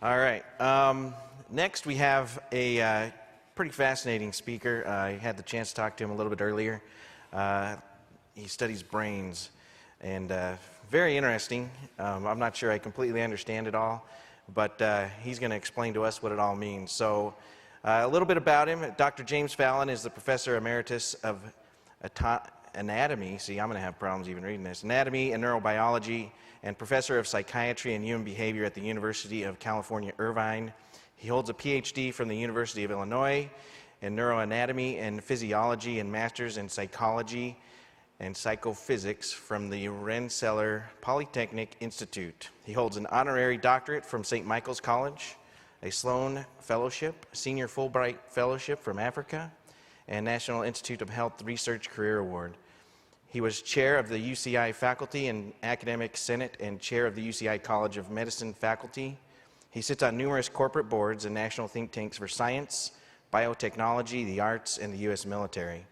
All right. Next, we have a pretty fascinating speaker. I had the chance to talk to him a little bit earlier. He studies brains, and very interesting. I'm not sure I completely understand it all, but he's going to explain to us what it all means. So, a little bit about him. Dr. James Fallon is the Professor Emeritus of Anatomy. See, I'm going to have problems even reading this. Anatomy and Neurobiology, and Professor of Psychiatry and Human Behavior at the University of California, Irvine. He holds a Ph.D. from the University of Illinois in Neuroanatomy and Physiology, and Master's in Psychology and Psychophysics from the Rensselaer Polytechnic Institute. He holds an Honorary Doctorate from St. Michael's College, a Sloan Fellowship, Senior Fulbright Fellowship from Africa, and National Institute of Health Research Career Award. He was chair of the UCI Faculty and Academic Senate and chair of the UCI College of Medicine faculty. He sits on numerous corporate boards and national think tanks for science, biotechnology, the arts, and the U.S. military.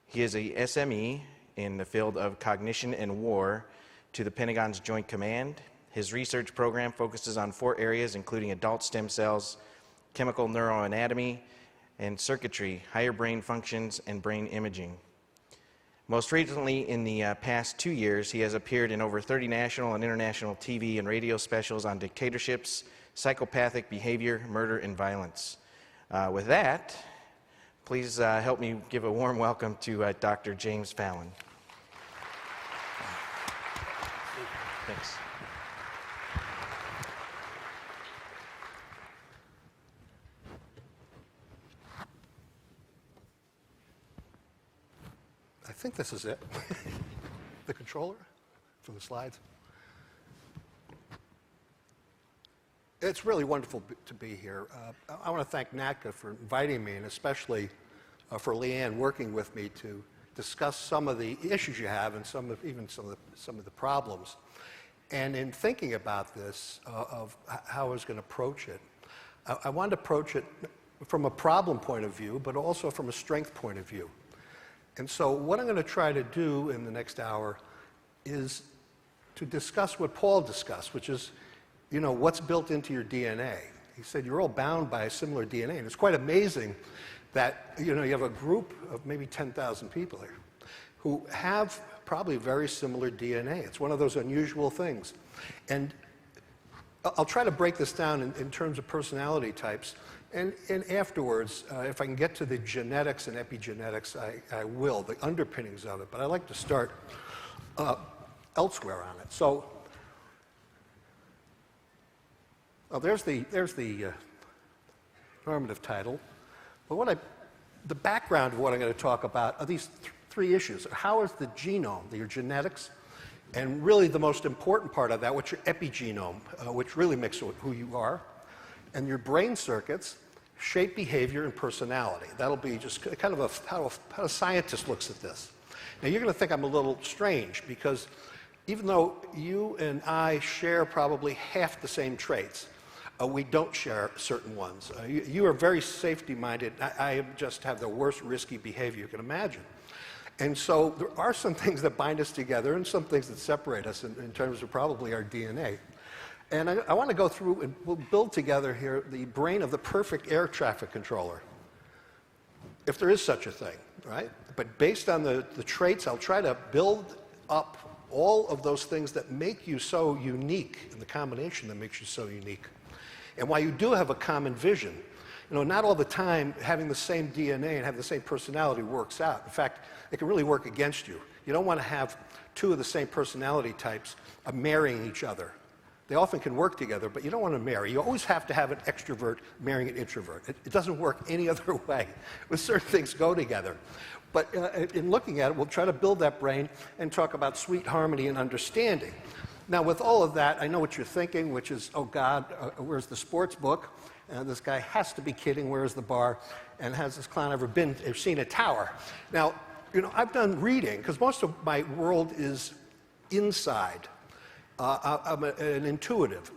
He is a SME in the field of cognition and war to the Pentagon's Joint Command. His research program focuses on 4 areas, including adult stem cells, chemical neuroanatomy, and circuitry, higher brain functions, and brain imaging. Most recently, in the past 2 years, he has appeared in over 30 national and international TV and radio specials on dictatorships, psychopathic behavior, murder, and violence. With that, please help me give a warm welcome to Dr. James Fallon. Thanks. I think this is it. The controller for the slides. It's really wonderful to be here. I want to thank NATCA for inviting me, and especially for Leanne working with me to discuss some of the issues you have and some of the problems. And in thinking about this, of how I was going to approach it, I wanted to approach it from a problem point of view, but also from a strength point of view. And so what I'm going to try to do in the next hour is to discuss what Paul discussed, which is, you know, what's built into your DNA. He said you're all bound by a similar DNA, and it's quite amazing that, you know, you have a group of maybe 10,000 people here who have probably very similar DNA. It's one of those unusual things. And I'll try to break this down in terms of personality types. And afterwards, if I can get to the genetics and epigenetics, I will, the underpinnings of it. But I'd like to start elsewhere on it. So, there's the normative title. But the background of what I'm going to talk about are these 3 issues. How is the genome, your genetics, and really the most important part of that, what's your epigenome, which really makes who you are, and your brain circuits shape behavior and personality. That'll be just kind of how a scientist looks at this. Now, you're going to think I'm a little strange because even though you and I share probably half the same traits, we don't share certain ones. You are very safety-minded. I just have the worst risky behavior you can imagine. And so there are some things that bind us together and some things that separate us in terms of probably our DNA. And I want to go through and we'll build together here the brain of the perfect air traffic controller, if there is such a thing, right? But based on the traits, I'll try to build up all of those things that make you so unique, and the combination that makes you so unique. And while you do have a common vision, you know, not all the time having the same DNA and having the same personality works out. In fact, it can really work against you. You don't want to have 2 of the same personality types marrying each other. They often can work together, but you don't want to marry. You always have to have an extrovert marrying an introvert. It doesn't work any other way. When certain things go together. But in looking at it, we'll try to build that brain and talk about sweet harmony and understanding. Now, with all of that, I know what you're thinking, which is, oh God, where's the sports book? This guy has to be kidding, where's the bar? And has this clown ever seen a tower? Now, you know, I've done reading, because most of my world is inside. I'm an intuitive.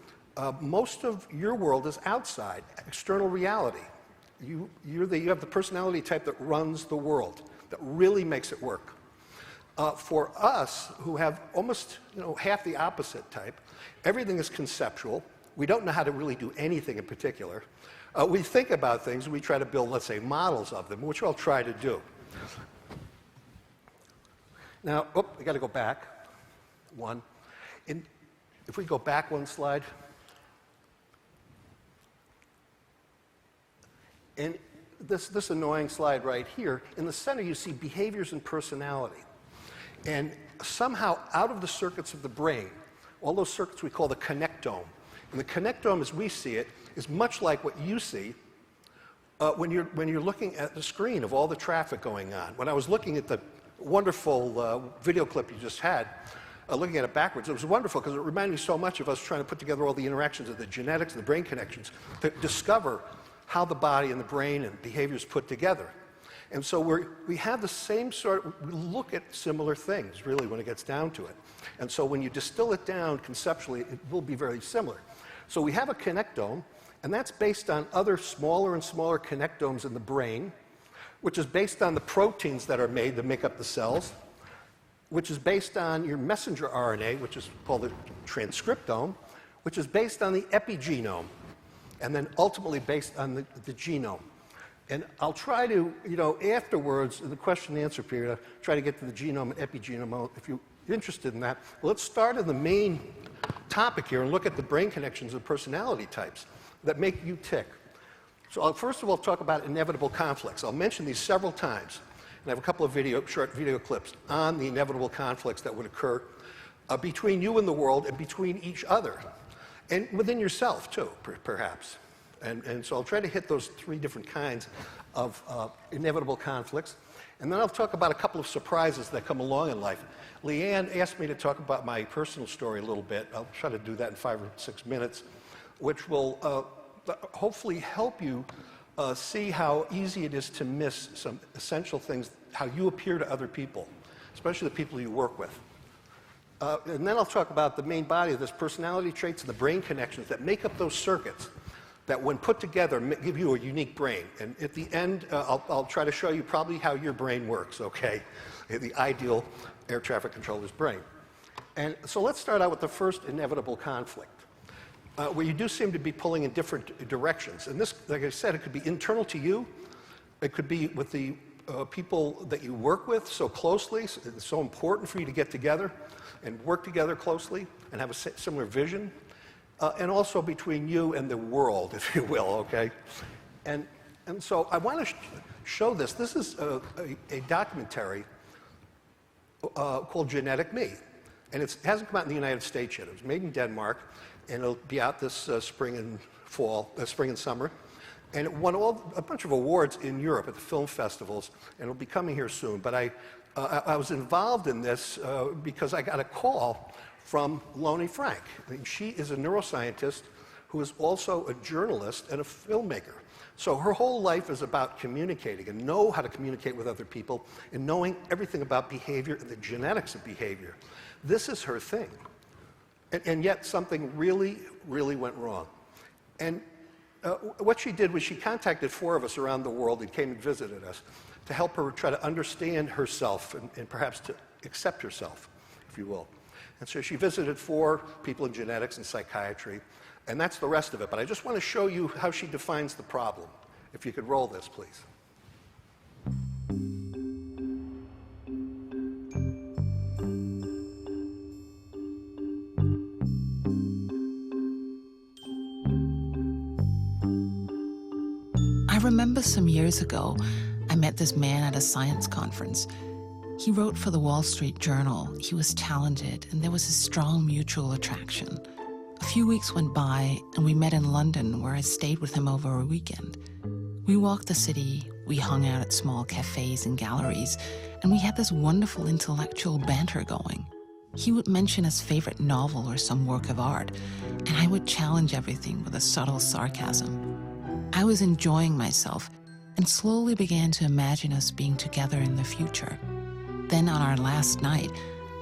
Most of your world is outside, external reality. You have the personality type that runs the world, that really makes it work. For us, who have almost half the opposite type, everything is conceptual. We don't know how to really do anything in particular. We think about things, and we try to build, let's say, models of them, which I'll try to do. Now, I got to go back one. If we go back one slide. And this annoying slide right here, in the center you see behaviors and personality. And somehow out of the circuits of the brain, all those circuits we call the connectome. And the connectome, as we see it, is much like what you see when you're looking at the screen of all the traffic going on. When I was looking at the wonderful video clip you just had, looking at it backwards, it was wonderful because it reminded me so much of us trying to put together all the interactions of the genetics and the brain connections to discover how the body and the brain and behaviors put together. And so we have the same we look at similar things, really, when it gets down to it. And so when you distill it down conceptually, it will be very similar. So we have a connectome, and that's based on other smaller and smaller connectomes in the brain, which is based on the proteins that are made to make up the cells, which is based on your messenger RNA, which is called the transcriptome, which is based on the epigenome, and then ultimately based on the genome. And I'll try to, afterwards, in the question and answer period, I'll try to get to the genome and epigenome if you're interested in that. Well, let's start in the main topic here and look at the brain connections and personality types that make you tick. So I'll first of all talk about inevitable conflicts. I'll mention these several times. And I have a couple of short video clips on the inevitable conflicts that would occur between you and the world and between each other. And within yourself, too, perhaps. And so I'll try to hit those three different kinds of inevitable conflicts. And then I'll talk about a couple of surprises that come along in life. Leanne asked me to talk about my personal story a little bit. I'll try to do that in 5 or 6 minutes, which will hopefully help you see how easy it is to miss some essential things, how you appear to other people, especially the people you work with. And then I'll talk about the main body of this, personality traits and the brain connections that make up those circuits that when put together give you a unique brain. And at the end, I'll try to show you probably how your brain works, okay? The ideal air traffic controller's brain. And so let's start out with the first inevitable conflict, where you do seem to be pulling in different directions. And this, like I said, it could be internal to you. It could be with the people that you work with so closely. It's so important for you to get together and work together closely and have a similar vision. And also between you and the world, if you will, okay? And so I want to show this. This is a documentary called Genetic Me. And it hasn't come out in the United States yet. It was made in Denmark, and it'll be out this spring and summer. And it won a bunch of awards in Europe at the film festivals, and it'll be coming here soon. But I was involved in this because I got a call from Lonnie Frank. I mean, she is a neuroscientist who is also a journalist and a filmmaker. So her whole life is about communicating and know how to communicate with other people and knowing everything about behavior and the genetics of behavior. This is her thing. And yet something really, really went wrong. And what she did was she contacted 4 of us around the world and came and visited us to help her try to understand herself and perhaps to accept herself, if you will. And so she visited 4 people in genetics and psychiatry, and that's the rest of it. But I just want to show you how she defines the problem. If you could roll this, please. I remember some years ago, I met this man at a science conference. He wrote for the Wall Street Journal. He was talented, and there was a strong mutual attraction. A few weeks went by, and we met in London, where I stayed with him over a weekend. We walked the city, we hung out at small cafes and galleries, and we had this wonderful intellectual banter going. He would mention his favorite novel or some work of art, and I would challenge everything with a subtle sarcasm. I was enjoying myself, and slowly began to imagine us being together in the future. Then on our last night,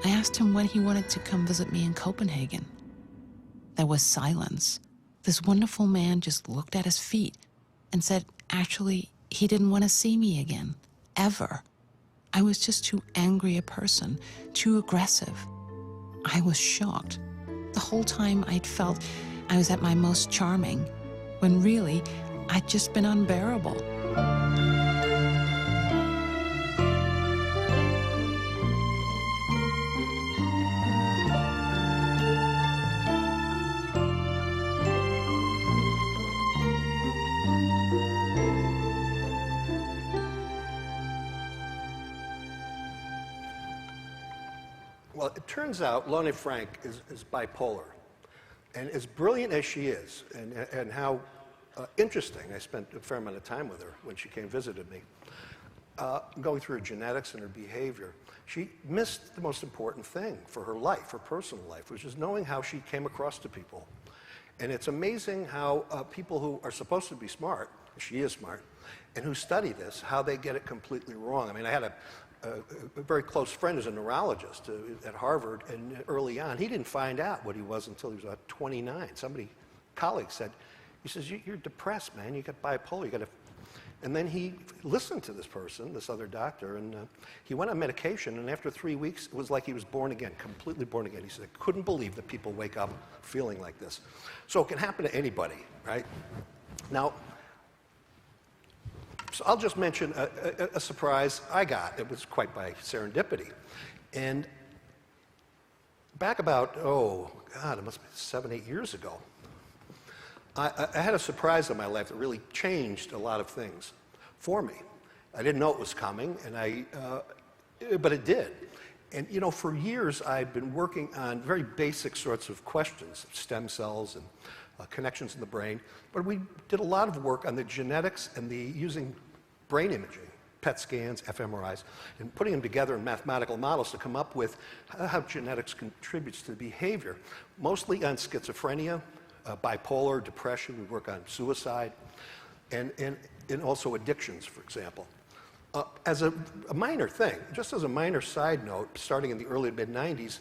I asked him when he wanted to come visit me in Copenhagen. There was silence. This wonderful man just looked at his feet and said, actually, he didn't want to see me again, ever. I was just too angry a person, too aggressive. I was shocked. The whole time I'd felt I was at my most charming, when really, I'd just been unbearable. Well, it turns out Lone Frank is bipolar. And as brilliant as she is, and how interesting, I spent a fair amount of time with her when she came and visited me, going through her genetics and her behavior, she missed the most important thing for her life, her personal life, which is knowing how she came across to people. And it's amazing how people who are supposed to be smart, she is smart, and who study this, how they get it completely wrong. I mean, I had a very close friend who's a neurologist at Harvard, and early on, he didn't find out what he was until he was about 29. Colleague said, he says, you're depressed, man, you got bipolar, you got to... And then he listened to this person, this other doctor, and he went on medication, and after 3 weeks, it was like he was born again, completely born again. He said, I couldn't believe that people wake up feeling like this. So it can happen to anybody, right? Now, so I'll just mention a surprise I got. It was quite by serendipity. And back about, it must be 7, 8 years ago, I had a surprise in my life that really changed a lot of things for me. I didn't know it was coming, but it did. And you know, for years I'd been working on very basic sorts of questions, stem cells and connections in the brain, but we did a lot of work on the genetics and using brain imaging, PET scans, fMRIs, and putting them together in mathematical models to come up with how genetics contributes to behavior, mostly on schizophrenia, bipolar, depression. We work on suicide, and also addictions, for example. As a minor thing, just as a minor side note, starting in the early mid-90s,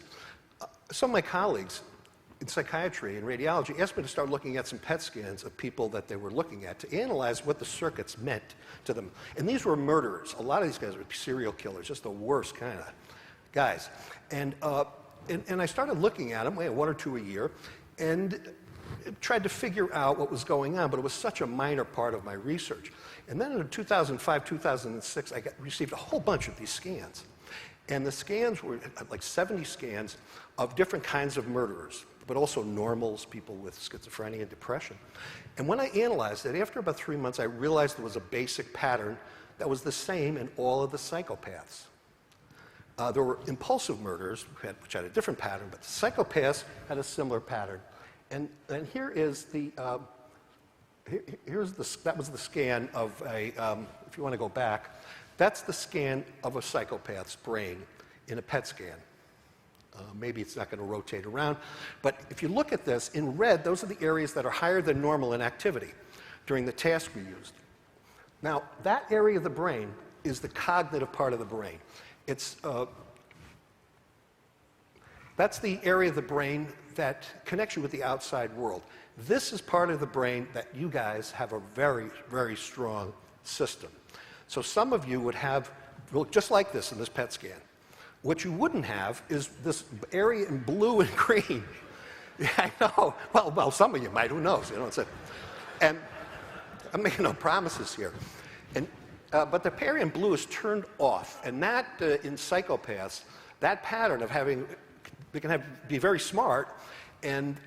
some of my colleagues in psychiatry and radiology asked me to start looking at some PET scans of people that they were looking at to analyze what the circuits meant to them. And these were murderers. A lot of these guys were serial killers, just the worst kind of guys. And I started looking at them, 1 or 2 a year, and tried to figure out what was going on, but it was such a minor part of my research. And then in 2005, 2006, I received a whole bunch of these scans. And the scans were like 70 scans of different kinds of murderers, but also normals, people with schizophrenia and depression. And when I analyzed it, after about 3 months, I realized there was a basic pattern that was the same in all of the psychopaths. There were impulsive murderers, which had a different pattern, but the psychopaths had a similar pattern. And here is that was the scan of if you want to go back, that's the scan of a psychopath's brain in a PET scan. Maybe it's not going to rotate around, but if you look at this, in red, those are the areas that are higher than normal in activity during the task we used. Now, that area of the brain is the cognitive part of the brain. That's the area of the brain that connects you with the outside world. This is part of the brain that you guys have a very, very strong system. So some of you would look just like this in this PET scan. What you wouldn't have is this area in blue and green. Yeah, I know. Well, some of you might. Who knows? You know, and I'm making no promises here. But the area in blue is turned off, and that in psychopaths, that pattern of they can be very smart and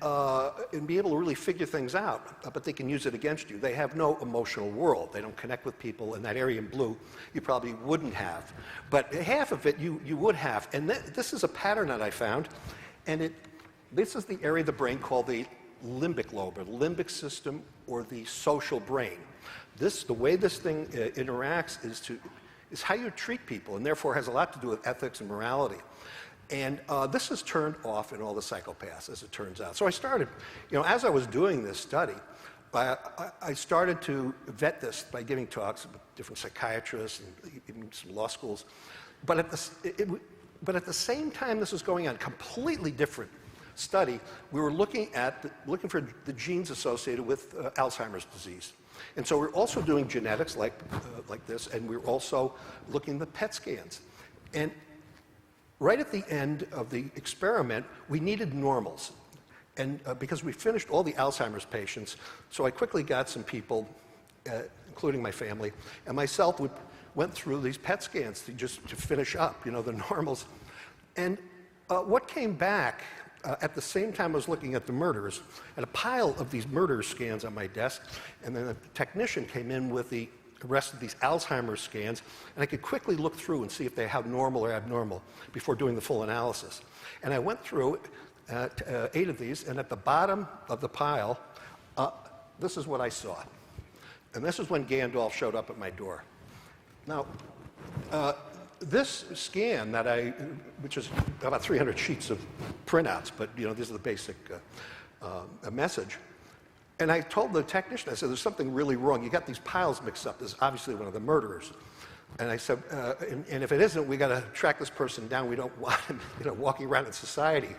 be able to really figure things out, but they can use it against you. They have no emotional world. They don't connect with people, and that area in blue you probably wouldn't have. But half of it you would have. And this is a pattern that I found, and this is the area of the brain called the limbic lobe, or the limbic system, or the social brain. The way this thing interacts is how you treat people, and therefore has a lot to do with ethics and morality. And this is turned off in all the psychopaths, as it turns out. So I started, as I was doing this study, I started to vet this by giving talks with different psychiatrists and even some law schools. But at the same time this was going on, completely different study, we were looking for the genes associated with Alzheimer's disease. And so we're also doing genetics like this, and we're also looking at the PET scans. And right at the end of the experiment, we needed normals. And because we finished all the Alzheimer's patients, so I quickly got some people, including my family, and myself went through these PET scans to finish up, you know, the normals. And what came back at the same time I was looking at the murders, I had a pile of these murder scans on my desk, and then a technician came in with the rest of these Alzheimer's scans, and I could quickly look through and see if they had normal or abnormal before doing the full analysis. And I went through 8 of these, and at the bottom of the pile, this is what I saw. And this is when Gandalf showed up at my door. Now, this scan which is about 300 sheets of printouts, but you know, this is the basic message. And I told the technician, I said, there's something really wrong. You got these piles mixed up. This is obviously one of the murderers. And I said, and if it isn't, we got to track this person down. We don't want him, you know, walking around in society.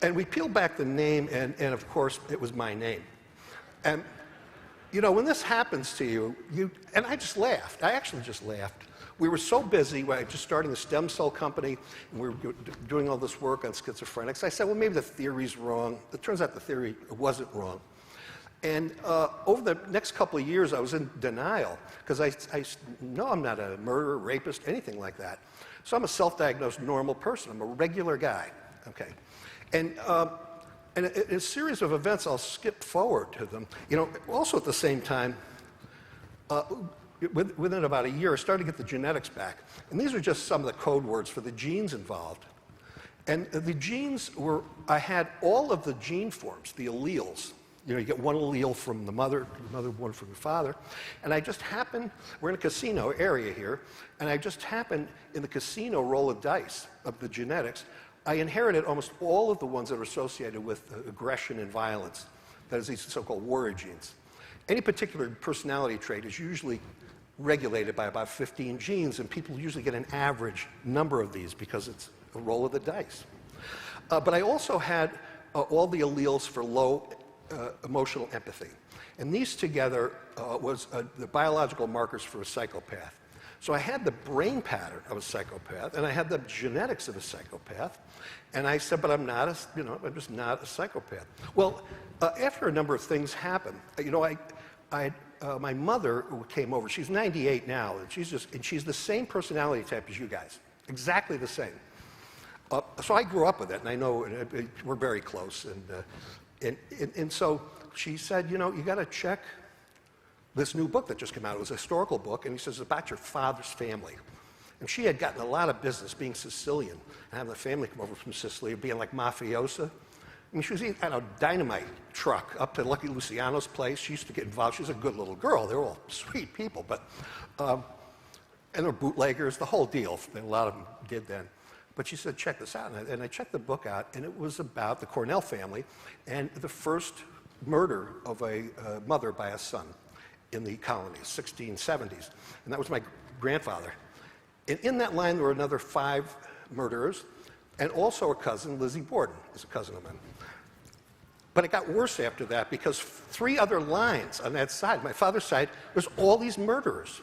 And we peeled back the name, and of course, it was my name. And you know, when this happens to you, and I just laughed. I actually just laughed. We were so busy, just starting a stem cell company, and we were doing all this work on schizophrenics. I said, well, maybe the theory's wrong. It turns out the theory wasn't wrong. And over the next couple of years, I was in denial, because I know I'm not a murderer, rapist, anything like that. So I'm a self-diagnosed normal person. I'm a regular guy, okay? And in a series of events, I'll skip forward to them. You know, also at the same time, within about a year, I started to get the genetics back. And these are just some of the code words for the genes involved. And the genes I had all of the gene forms, the alleles. You know, you get one allele from the mother, another one from the father. And I just happened, we're in a casino area here, and I just happened in the casino roll of dice of the genetics, I inherited almost all of the ones that are associated with aggression and violence. That is, these so-called warrior genes. Any particular personality trait is usually regulated by about 15 genes, and people usually get an average number of these because it's a roll of the dice. But I also had all the alleles for low emotional empathy. And these together was the biological markers for a psychopath. So I had the brain pattern of a psychopath, and I had the genetics of a psychopath, and I said, but I'm just not a psychopath. Well, after a number of things happened, you know, my mother came over. She's 98 now, and she's the same personality type as you guys, exactly the same. So I grew up with it, and I know we're very close, and so she said, you know, you got to check this new book that just came out. It was a historical book, and he says, it's about your father's family. And she had gotten a lot of business being Sicilian, and having the family come over from Sicily, being like mafiosa. I mean, she was eating a dynamite truck up to Lucky Luciano's place. She used to get involved. She was a good little girl. They were all sweet people, but, and they were bootleggers, the whole deal. A lot of them did then. But she said, check this out. And I checked the book out, and it was about the Cornell family and the first murder of a mother by a son in the colonies, 1670s. And that was my grandfather. And in that line, there were another 5 murderers, and also a cousin, Lizzie Borden, is a cousin of mine. But it got worse after that, because 3 other lines on that side, my father's side, there's all these murderers.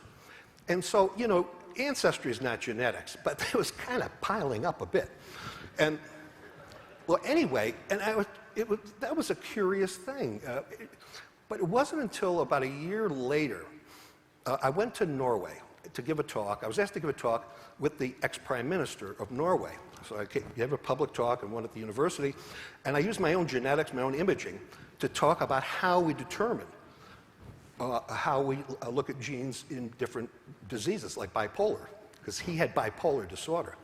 And so, you know, ancestry is not genetics, but it was kind of piling up a bit. And, well, anyway, and that was a curious thing. But it wasn't until about a year later, I went to Norway to give a talk. I was asked to give a talk with the ex-prime minister of Norway. So I gave a public talk and one at the university, and I used my own genetics, my own imaging, to talk about how we determine how we look at genes in different diseases, like bipolar, because he had bipolar disorder.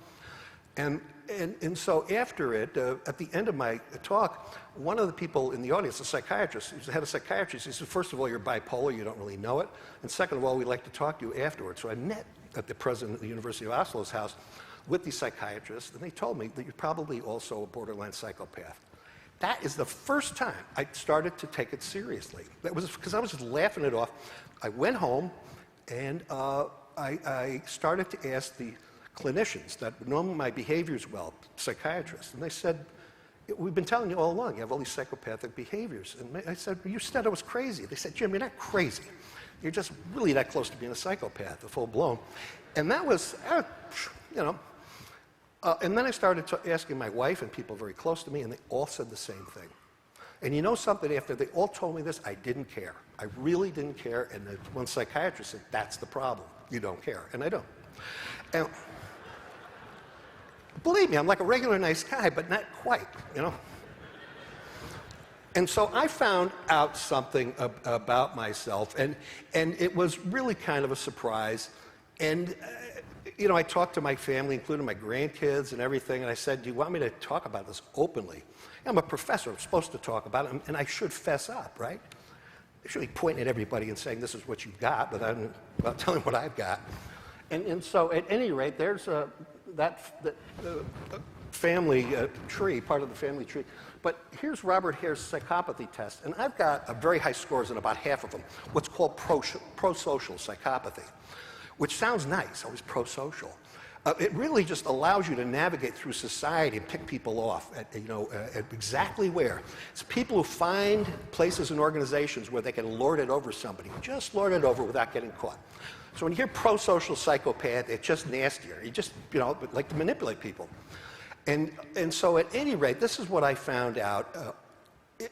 And so after it, at the end of my talk, one of the people in the audience, a psychiatrist, he was the head of psychiatry, he said, first of all, you're bipolar, you don't really know it, and second of all, we'd like to talk to you afterwards. So I met at the president of the University of Oslo's house with these psychiatrists, and they told me that you're probably also a borderline psychopath. That is the first time I started to take it seriously. That was because I was just laughing it off. I went home, and I started to ask the clinicians that know my behaviors well, psychiatrists, and they said, we've been telling you all along, you have all these psychopathic behaviors. And I said, you said I was crazy. They said, Jim, you're not crazy. You're just really that close to being a psychopath, full blown. And that was, you know, and then I started asking my wife and people very close to me, and they all said the same thing. And you know something, after they all told me this, I didn't care. I really didn't care, and one psychiatrist said, that's the problem. You don't care, and I don't. And believe me, I'm like a regular nice guy, but not quite, you know. And so I found out something about myself, and it was really kind of a surprise. And, you know, I talked to my family, including my grandkids and everything, and I said, do you want me to talk about this openly? I'm a professor, I'm supposed to talk about it, and I should fess up, right? I should be pointing at everybody and saying, this is what you've got, but I'm not telling what I've got. And so at any rate, there's that family tree, part of the family tree. But here's Robert Hare's psychopathy test, and I've got very high scores in about half of them, what's called prosocial psychopathy, which sounds nice, always prosocial. It really just allows you to navigate through society and pick people off at exactly where. It's people who find places and organizations where they can lord it over somebody, just lord it over without getting caught. So when you hear prosocial psychopath, it's just nastier. You just, you know, like to manipulate people. And so at any rate, this is what I found out,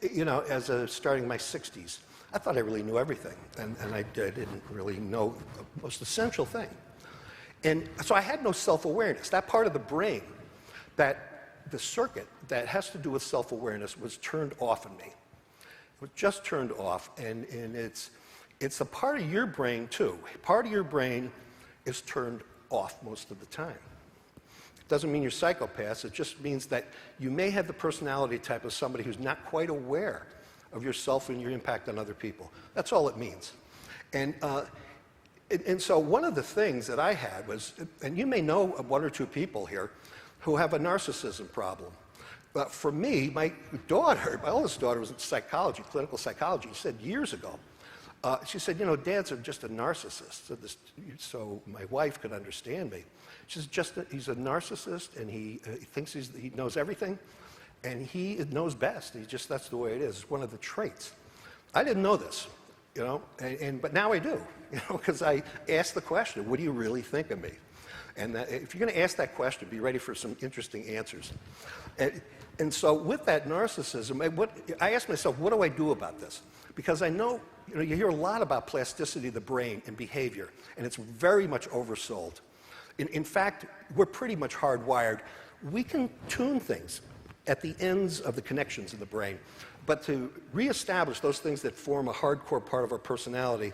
you know, as starting my 60s. I thought I really knew everything, and I didn't really know the most essential thing. And so I had no self-awareness. That part of the brain, the circuit that has to do with self-awareness was turned off in me. It was just turned off, and it's a part of your brain, too. Part of your brain is turned off most of the time. It doesn't mean you're psychopaths. It just means that you may have the personality type of somebody who's not quite aware of yourself and your impact on other people. That's all it means. And so one of the things that I had was, and you may know of one or two people here who have a narcissism problem. But for me, my oldest daughter was in psychology, clinical psychology, said years ago, she said, you know, dads are just a narcissist. So my wife could understand me. She's he's a narcissist, and he thinks he knows everything, and he knows best. That's the way it is. It's one of the traits. I didn't know this, you know, but now I do, you know, because I asked the question, what do you really think of me? And if you're going to ask that question, be ready for some interesting answers. And so with that narcissism, I asked myself, what do I do about this? Because I know, you know, you hear a lot about plasticity of the brain and behavior, and it's very much oversold. In fact, we're pretty much hardwired. We can tune things at the ends of the connections in the brain, but to reestablish those things that form a hardcore part of our personality,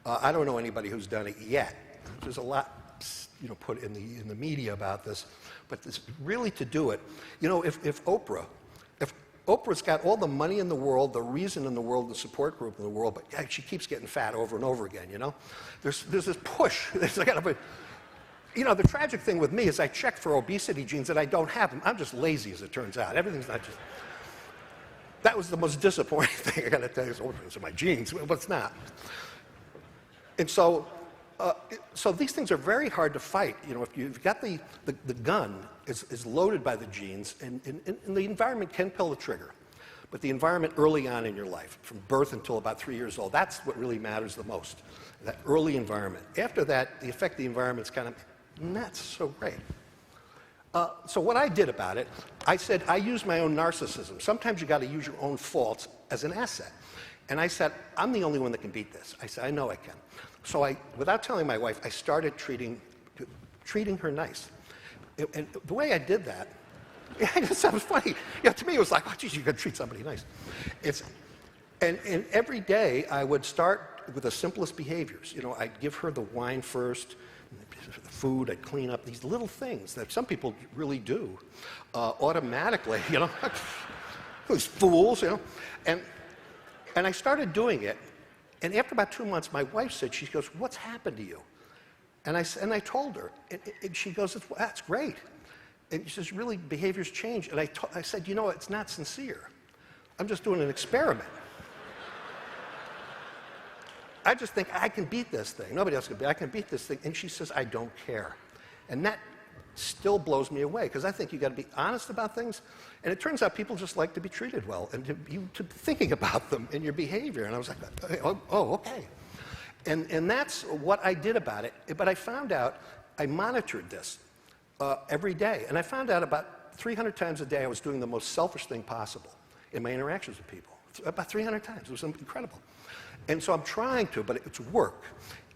I don't know anybody who's done it yet. There's a lot, you know, put in the media about this, but really to do it, you know, if Oprah's got all the money in the world, the reason in the world, the support group in the world, but yeah, she keeps getting fat over and over again, you know? There's this push. You know, the tragic thing with me is I checked for obesity genes and I don't have them. I'm just lazy, as it turns out. Everything's not just... That was the most disappointing thing I got to tell you. It's in my genes, but it's not. And so these things are very hard to fight. You know, if you've got the gun is loaded by the genes, and the environment can pull the trigger. But the environment early on in your life, from birth until about 3 years old, that's what really matters the most, that early environment. After that, the effect of the environment is kind of not so great. So what I did about it, I said, I use my own narcissism. Sometimes you got to use your own faults as an asset. And I said, I'm the only one that can beat this. I said, I know I can. So without telling my wife, I started treating her nice. And the way I did that, it sounds funny. Yeah, to me, it was like, oh, geez, you're going to treat somebody nice. And every day, I would start with the simplest behaviors. You know, I'd give her the wine first, the food, I'd clean up these little things that some people really do automatically, you know. These fools, you know. And I started doing it, and after about 2 months, my wife said, she goes, what's happened to you? And I told her, and she goes, that's great. And she says, really, behaviors change. And I said, you know, it's not sincere. I'm just doing an experiment. I just think I can beat this thing. Nobody else can beat it. I can beat this thing. And she says, I don't care. And that still blows me away, because I think you've got to be honest about things. And it turns out people just like to be treated well and to thinking about them and your behavior. And I was like, oh, okay. And that's what I did about it. But I found out, I monitored this every day. And I found out about 300 times a day I was doing the most selfish thing possible in my interactions with people. about 300 times. It was incredible. And so I'm trying to, but it's work.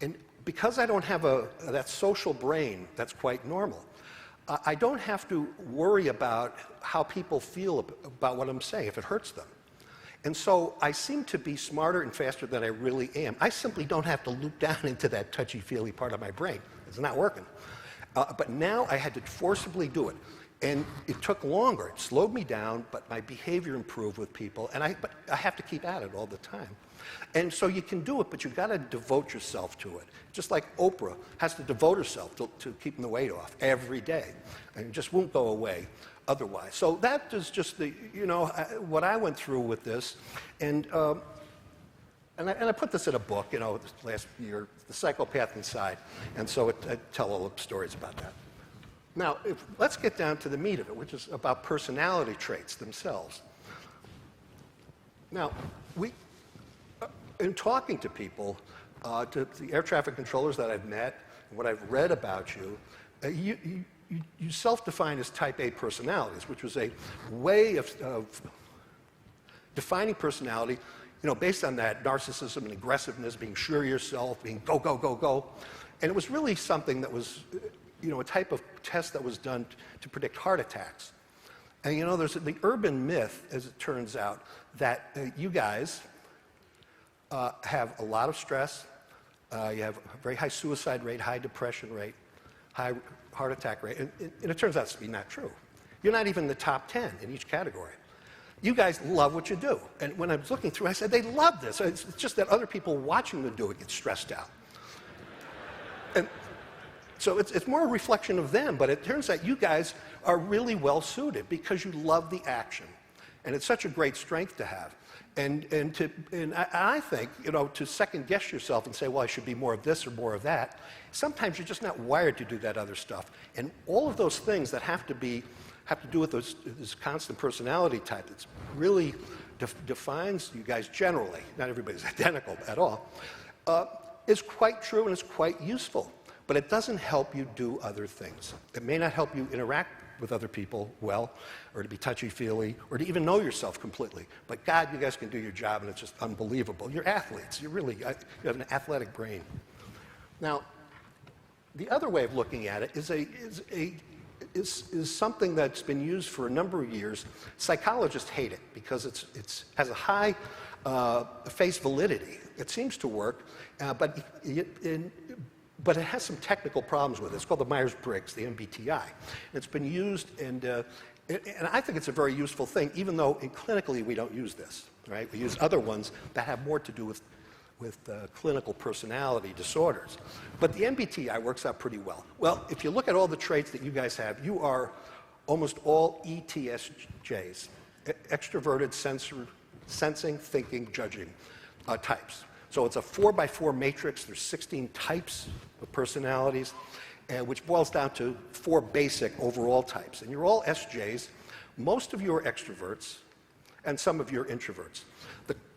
And because I don't have that social brain that's quite normal, I don't have to worry about how people feel about what I'm saying, if it hurts them. And so I seem to be smarter and faster than I really am. I simply don't have to loop down into that touchy-feely part of my brain. It's not working. But now I had to forcibly do it. And it took longer. It slowed me down, but my behavior improved with people. But I have to keep at it all the time. And so you can do it, but you've got to devote yourself to it. Just like Oprah has to devote herself to keeping the weight off every day. And it just won't go away otherwise. So that is just what I went through with this. And I put this in a book, last year, The Psychopath Inside. And so I tell all the stories about that. Now, let's get down to the meat of it, which is about personality traits themselves. Now, in talking to people, to the air traffic controllers that I've met, and what I've read about you, you self-define as type A personalities, which was a way of defining personality, based on that narcissism and aggressiveness, being sure of yourself, being go, go, go, go. And it was really something that was, a type of test that was done to predict heart attacks. And there's the urban myth, as it turns out, that you guys have a lot of stress, you have a very high suicide rate, high depression rate, high heart attack rate, and it turns out to be not true. You're not even in the top 10 in each category. You guys love what you do. And when I was looking through, I said, they love this. It's just that other people watching them do it get stressed out. And so it's more a reflection of them, but it turns out you guys are really well suited because you love the action. And it's such a great strength to have. And I think, to second guess yourself and say, well, I should be more of this or more of that, sometimes you're just not wired to do that other stuff. And all of those things that have to do with this constant personality type that really defines you guys generally, not everybody's identical at all, is quite true and is quite useful. But it doesn't help you do other things. It may not help you interact with other people well, or to be touchy-feely, or to even know yourself completely. But God, you guys can do your job, and it's just unbelievable. You're athletes. You have an athletic brain. Now, the other way of looking at it is something that's been used for a number of years. Psychologists hate it because it has a high face validity. It seems to work, but it has some technical problems with it. It's called the Myers-Briggs, the MBTI. And it's been used, and I think it's a very useful thing, even though clinically we don't use this, right? We use other ones that have more to do with clinical personality disorders. But the MBTI works out pretty well. Well, if you look at all the traits that you guys have, you are almost all ETSJs, extroverted, sensing, thinking, judging types. So it's a 4x4 matrix. There's 16 types of personalities, which boils down to 4 basic overall types. And you're all SJs. Most of you are extroverts, and some of you are introverts.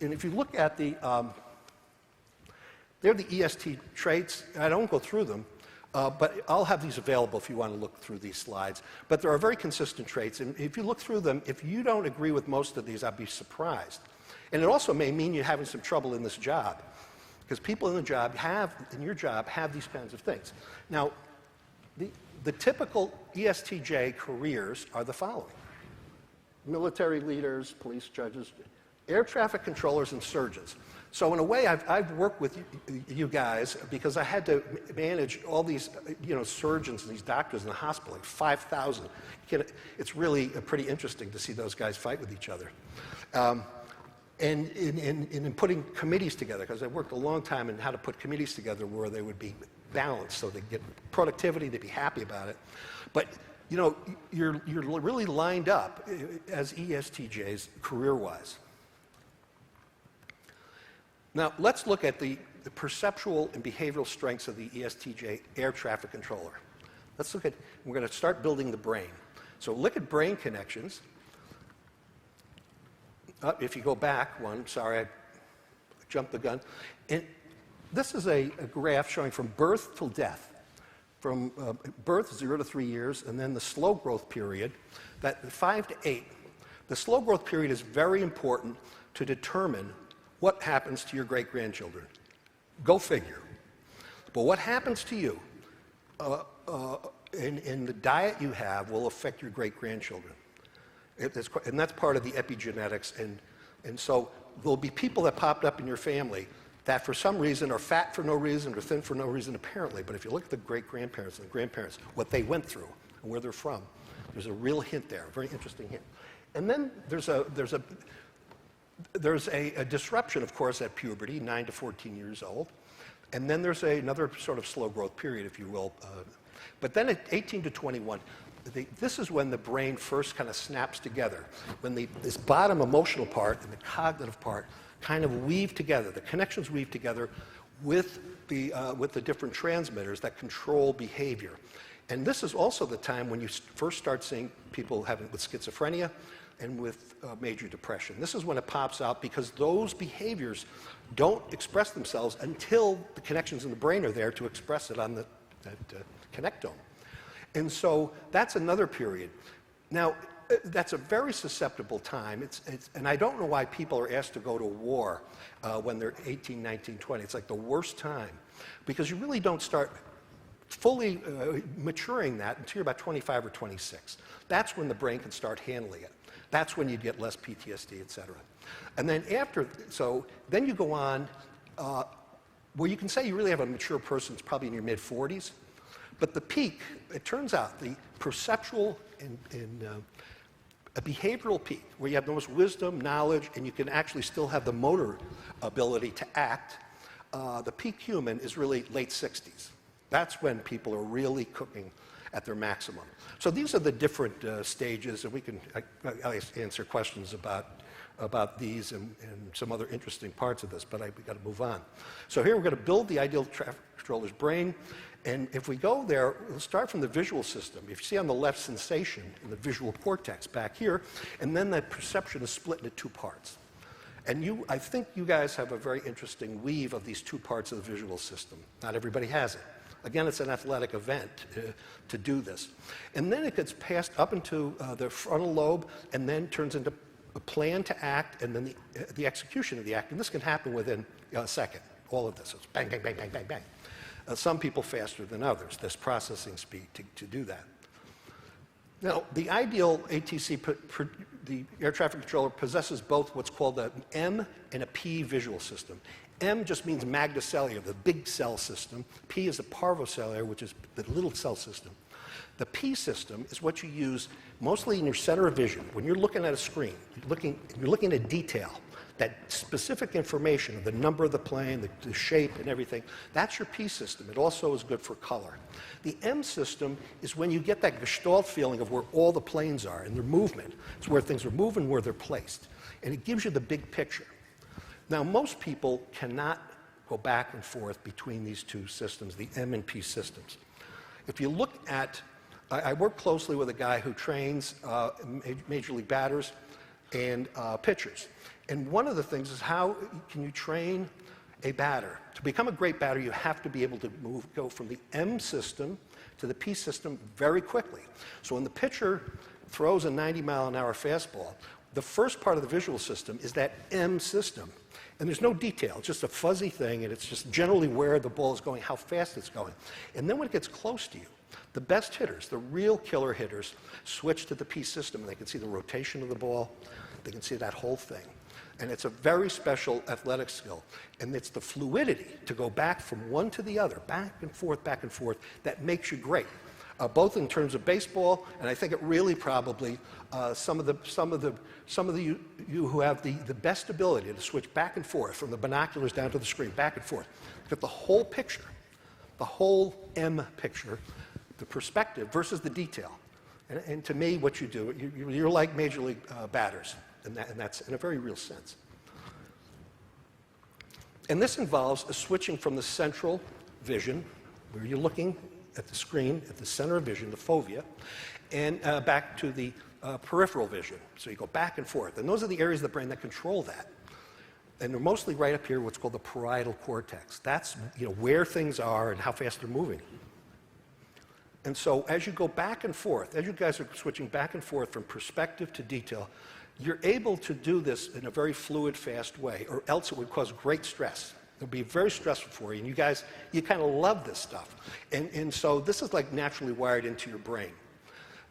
And if you look at they're the EST traits. I don't go through them, but I'll have these available if you want to look through these slides. But there are very consistent traits. And if you look through them, if you don't agree with most of these, I'd be surprised. And it also may mean you're having some trouble in this job, because people in your job have these kinds of things. Now, the typical ESTJ careers are the following: military leaders, police judges, air traffic controllers, and surgeons. So in a way, I've worked with you guys because I had to manage all these surgeons and these doctors in the hospital, like 5,000. It's really pretty interesting to see those guys fight with each other. And in putting committees together, because I worked a long time in how to put committees together where they would be balanced, so they'd get productivity, they'd be happy about it. But you're really lined up as ESTJs career-wise. Now let's look at the perceptual and behavioral strengths of the ESTJ air traffic controller. We're going to start building the brain. So look at brain connections. If you go back one, sorry, I jumped the gun. And this is a graph showing from birth till death. From birth, 0 to 3 years, and then the slow growth period, that 5 to 8. The slow growth period is very important to determine what happens to your great-grandchildren. Go figure. But what happens to you in the diet you have will affect your great-grandchildren. And that's part of the epigenetics. And so there'll be people that popped up in your family that for some reason are fat for no reason or thin for no reason apparently. But if you look at the great-grandparents and the grandparents, what they went through and where they're from, there's a real hint there, a very interesting hint. And then there's a disruption, of course, at puberty, 9 to 14 years old. And then there's another sort of slow growth period, if you will. But then at 18 to 21, this is when the brain first kind of snaps together, when this bottom emotional part and the cognitive part kind of weave together, the connections weave together with the different transmitters that control behavior. And this is also the time when you first start seeing people with schizophrenia and with major depression. This is when it pops out because those behaviors don't express themselves until the connections in the brain are there to express it on that connectome. And so that's another period. Now, that's a very susceptible time. And I don't know why people are asked to go to war when they're 18, 19, 20. It's like the worst time because you really don't start fully maturing that until you're about 25 or 26. That's when the brain can start handling it. That's when you get less PTSD, et cetera. And then then you go on, well, you can say you really have a mature person, it's probably in your mid-40s, but the peak, it turns out, the perceptual and a behavioral peak, where you have the most wisdom, knowledge, and you can actually still have the motor ability to act, the peak human is really late 60s. That's when people are really cooking at their maximum. So these are the different stages, and I'll answer questions about these and some other interesting parts of this, but we've got to move on. So here we're going to build the ideal traffic controller's brain, and if we go there, we'll start from the visual system. If you see on the left sensation in the visual cortex back here, and then that perception is split into two parts. And I think you guys have a very interesting weave of these two parts of the visual system. Not everybody has it. Again, it's an athletic event to do this. And then it gets passed up into the frontal lobe and then turns into a plan to act and then the execution of the act. And this can happen within a second, all of this. It's bang, bang, bang, bang, bang, bang. Some people faster than others, this processing speed to do that. Now, the ideal ATC, the air traffic controller, possesses both what's called an M and a P visual system. M just means magnocellular, the big cell system. P is the parvocellular, which is the little cell system. The P system is what you use mostly in your center of vision. When you're looking at a screen, you're looking at detail, that specific information of the number of the plane, the shape and everything, that's your P system. It also is good for color. The M system is when you get that gestalt feeling of where all the planes are and their movement. It's where things are moving, where they're placed. And it gives you the big picture. Now, most people cannot go back and forth between these two systems, the M and P systems. If you look at, I work closely with a guy who trains major league batters and pitchers. And one of the things is how can you train a batter? To become a great batter, you have to be able to go from the M system to the P system very quickly. So when the pitcher throws a 90-mile-an-hour fastball, the first part of the visual system is that M system. And there's no detail, it's just a fuzzy thing, and it's just generally where the ball is going, how fast it's going. And then when it gets close to you, the best hitters, the real killer hitters, switch to the P system, and they can see the rotation of the ball, they can see that whole thing. And it's a very special athletic skill. And it's the fluidity to go back from one to the other, back and forth, that makes you great. Both in terms of baseball, and I think it really probably some of you who have the best ability to switch back and forth from the binoculars down to the screen, back and forth, get the whole picture, the whole M picture, the perspective versus the detail. And to me, what you do, you're like major league batters, and that's in a very real sense. And this involves a switching from the central vision, where you're looking at the screen, at the center of vision, the fovea, and back to the peripheral vision. So you go back and forth. And those are the areas of the brain that control that. And they're mostly right up here, what's called the parietal cortex. That's where things are and how fast they're moving. And so as you go back and forth, as you guys are switching back and forth from perspective to detail, you're able to do this in a very fluid, fast way, or else it would cause great stress. It would be very stressful for you, and you guys, you kind of love this stuff. And so this is like naturally wired into your brain.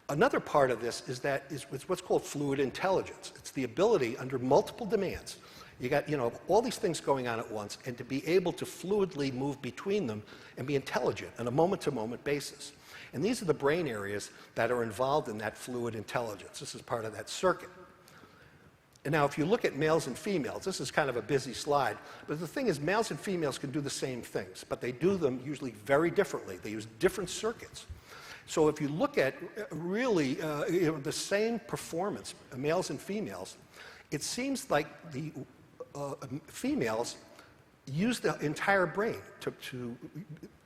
Another part of this is what's called fluid intelligence. It's the ability under multiple demands. You got, all these things going on at once, and to be able to fluidly move between them and be intelligent on a moment-to-moment basis. And these are the brain areas that are involved in that fluid intelligence. This is part of that circuit. And now if you look at males and females, this is kind of a busy slide, but the thing is males and females can do the same things, but they do them usually very differently. They use different circuits. So if you look at really the same performance, males and females, it seems like the females use the entire brain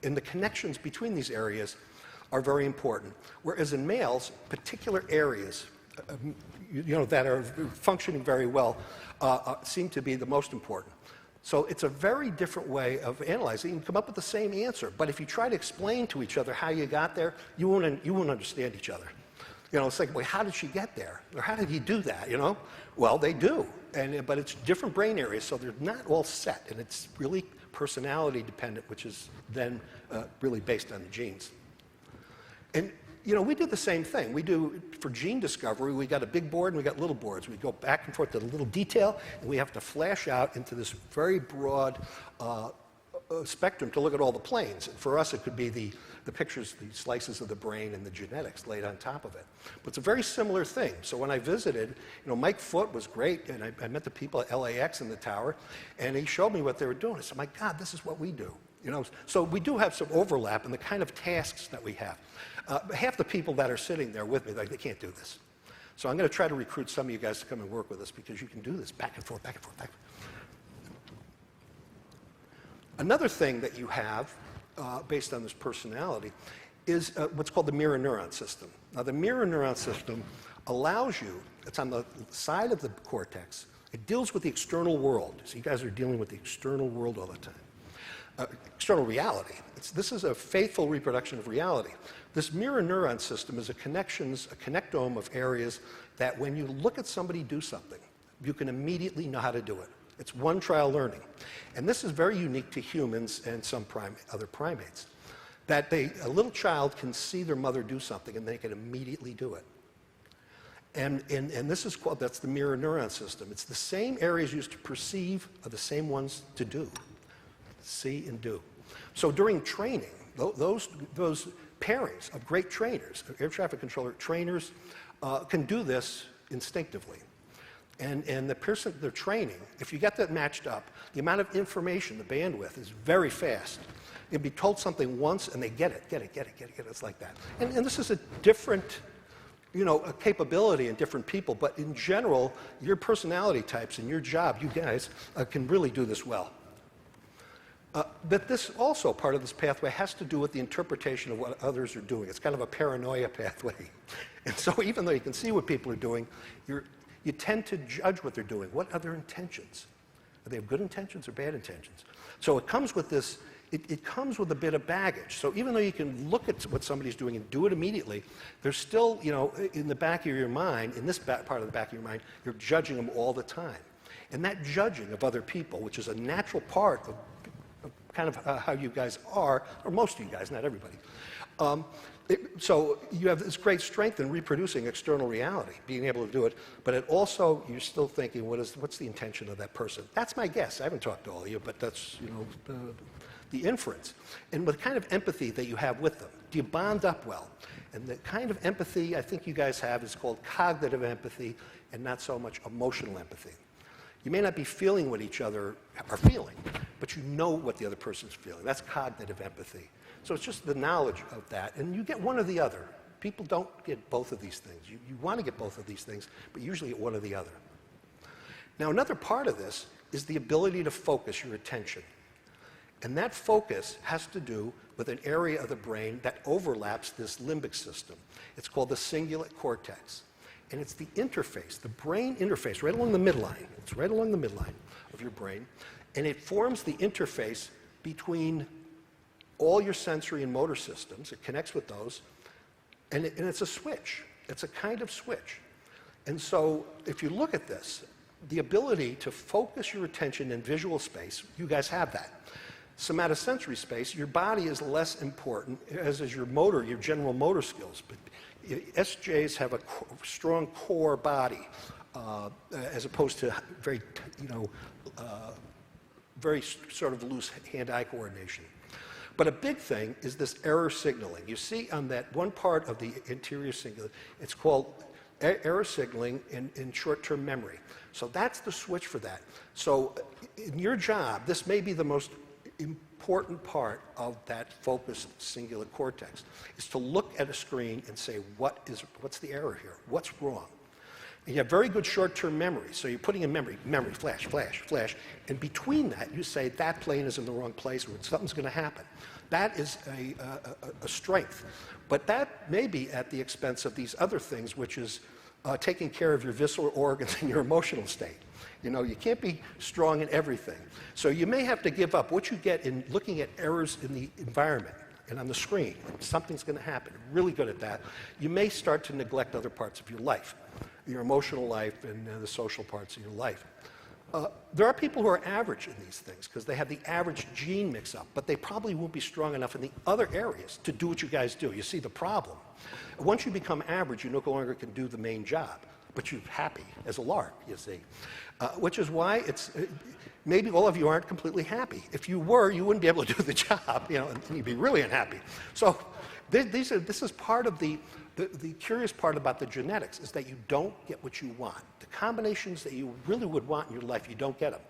and the connections between these areas are very important. Whereas in males, particular areas that are functioning very well seem to be the most important. So it's a very different way of analyzing. You can come up with the same answer, but if you try to explain to each other how you got there, you won't understand each other. It's like, well, how did she get there? Or how did he do that, Well, they do, but it's different brain areas, so they're not all set, and it's really personality dependent, which is then really based on the genes. And we do the same thing. We do, for gene discovery, we got a big board and we got little boards. We go back and forth to the little detail, and we have to flash out into this very broad spectrum to look at all the planes. And for us, it could be the pictures, the slices of the brain and the genetics laid on top of it. But it's a very similar thing. So when I visited, Mike Foote was great, and I met the people at LAX in the tower, and he showed me what they were doing. I said, my God, this is what we do. So we do have some overlap in the kind of tasks that we have. Half the people that are sitting there with me, they can't do this. So I'm going to try to recruit some of you guys to come and work with us because you can do this back and forth, back and forth, back and forth. Another thing that you have, based on this personality, is what's called the mirror neuron system. Now, the mirror neuron system allows you, it's on the side of the cortex, it deals with the external world. So you guys are dealing with the external world all the time. External reality. This is a faithful reproduction of reality. This mirror neuron system is a connectome of areas that when you look at somebody do something, you can immediately know how to do it. It's one trial learning. And this is very unique to humans and some other primates, that a little child can see their mother do something and they can immediately do it. And this is that's the mirror neuron system. It's the same areas used to perceive are the same ones to do. See and do. So during training, those pairings of great trainers, air traffic controller trainers, can do this instinctively. And the person they're training, if you get that matched up, the amount of information, the bandwidth, is very fast. You'll be told something once and they get it. It's like that. And this is a different a capability in different people, but in general, your personality types and your job, you guys can really do this well. But this also, part of this pathway, has to do with the interpretation of what others are doing. It's kind of a paranoia pathway. And so even though you can see what people are doing, you tend to judge what they're doing. What are their intentions? Are they have good intentions or bad intentions? So it comes with this, it comes with a bit of baggage. So even though you can look at what somebody's doing and do it immediately, there's still, in the back of your mind, in this part of the back of your mind, you're judging them all the time. And that judging of other people, which is a natural part of kind of how you guys are, or most of you guys, not everybody. So you have this great strength in reproducing external reality, being able to do it, but it also, you're still thinking, what's the intention of that person? That's my guess. I haven't talked to all of you, but that's, the inference. And the kind of empathy that you have with them. Do you bond up well? And the kind of empathy I think you guys have is called cognitive empathy and not so much emotional empathy. You may not be feeling what each other are feeling, but you know what the other person's feeling. That's cognitive empathy. So it's just the knowledge of that, and you get one or the other. People don't get both of these things. You want to get both of these things, but usually get one or the other. Now, another part of this is the ability to focus your attention. And that focus has to do with an area of the brain that overlaps this limbic system. It's called the cingulate cortex. And it's the interface, the brain interface, right along the midline. It's right along the midline of your brain. And it forms the interface between all your sensory and motor systems. It connects with those. And it's a switch. It's a kind of switch. And so if you look at this, the ability to focus your attention in visual space, you guys have that. Somatosensory space, your body is less important, as is your motor, your general motor skills. But SJs have a strong core body, as opposed to very, very sort of loose hand-eye coordination. But a big thing is this error signaling. You see on that one part of the anterior cingulate, it's called error signaling in short-term memory. So that's the switch for that. So in your job, this may be the most important part of that focused cingulate cortex, is to look at a screen and say, what's the error here? What's wrong? And you have very good short-term memory. So you're putting in memory, flash, flash, flash. And between that, you say that plane is in the wrong place or something's going to happen. That is a strength. But that may be at the expense of these other things, which is taking care of your visceral organs and your emotional state. You can't be strong in everything. So you may have to give up what you get in looking at errors in the environment and on the screen. Something's going to happen. Really good at that. You may start to neglect other parts of your life, your emotional life and the social parts of your life. There are people who are average in these things because they have the average gene mix-up, but they probably won't be strong enough in the other areas to do what you guys do. You see the problem. Once you become average, you no longer can do the main job, but you're happy as a lark, you see. Which is why it's, maybe all of you aren't completely happy. If you were, you wouldn't be able to do the job, and you'd be really unhappy. So this is part of the curious part about the genetics is that you don't get what you want. The combinations that you really would want in your life, you don't get them.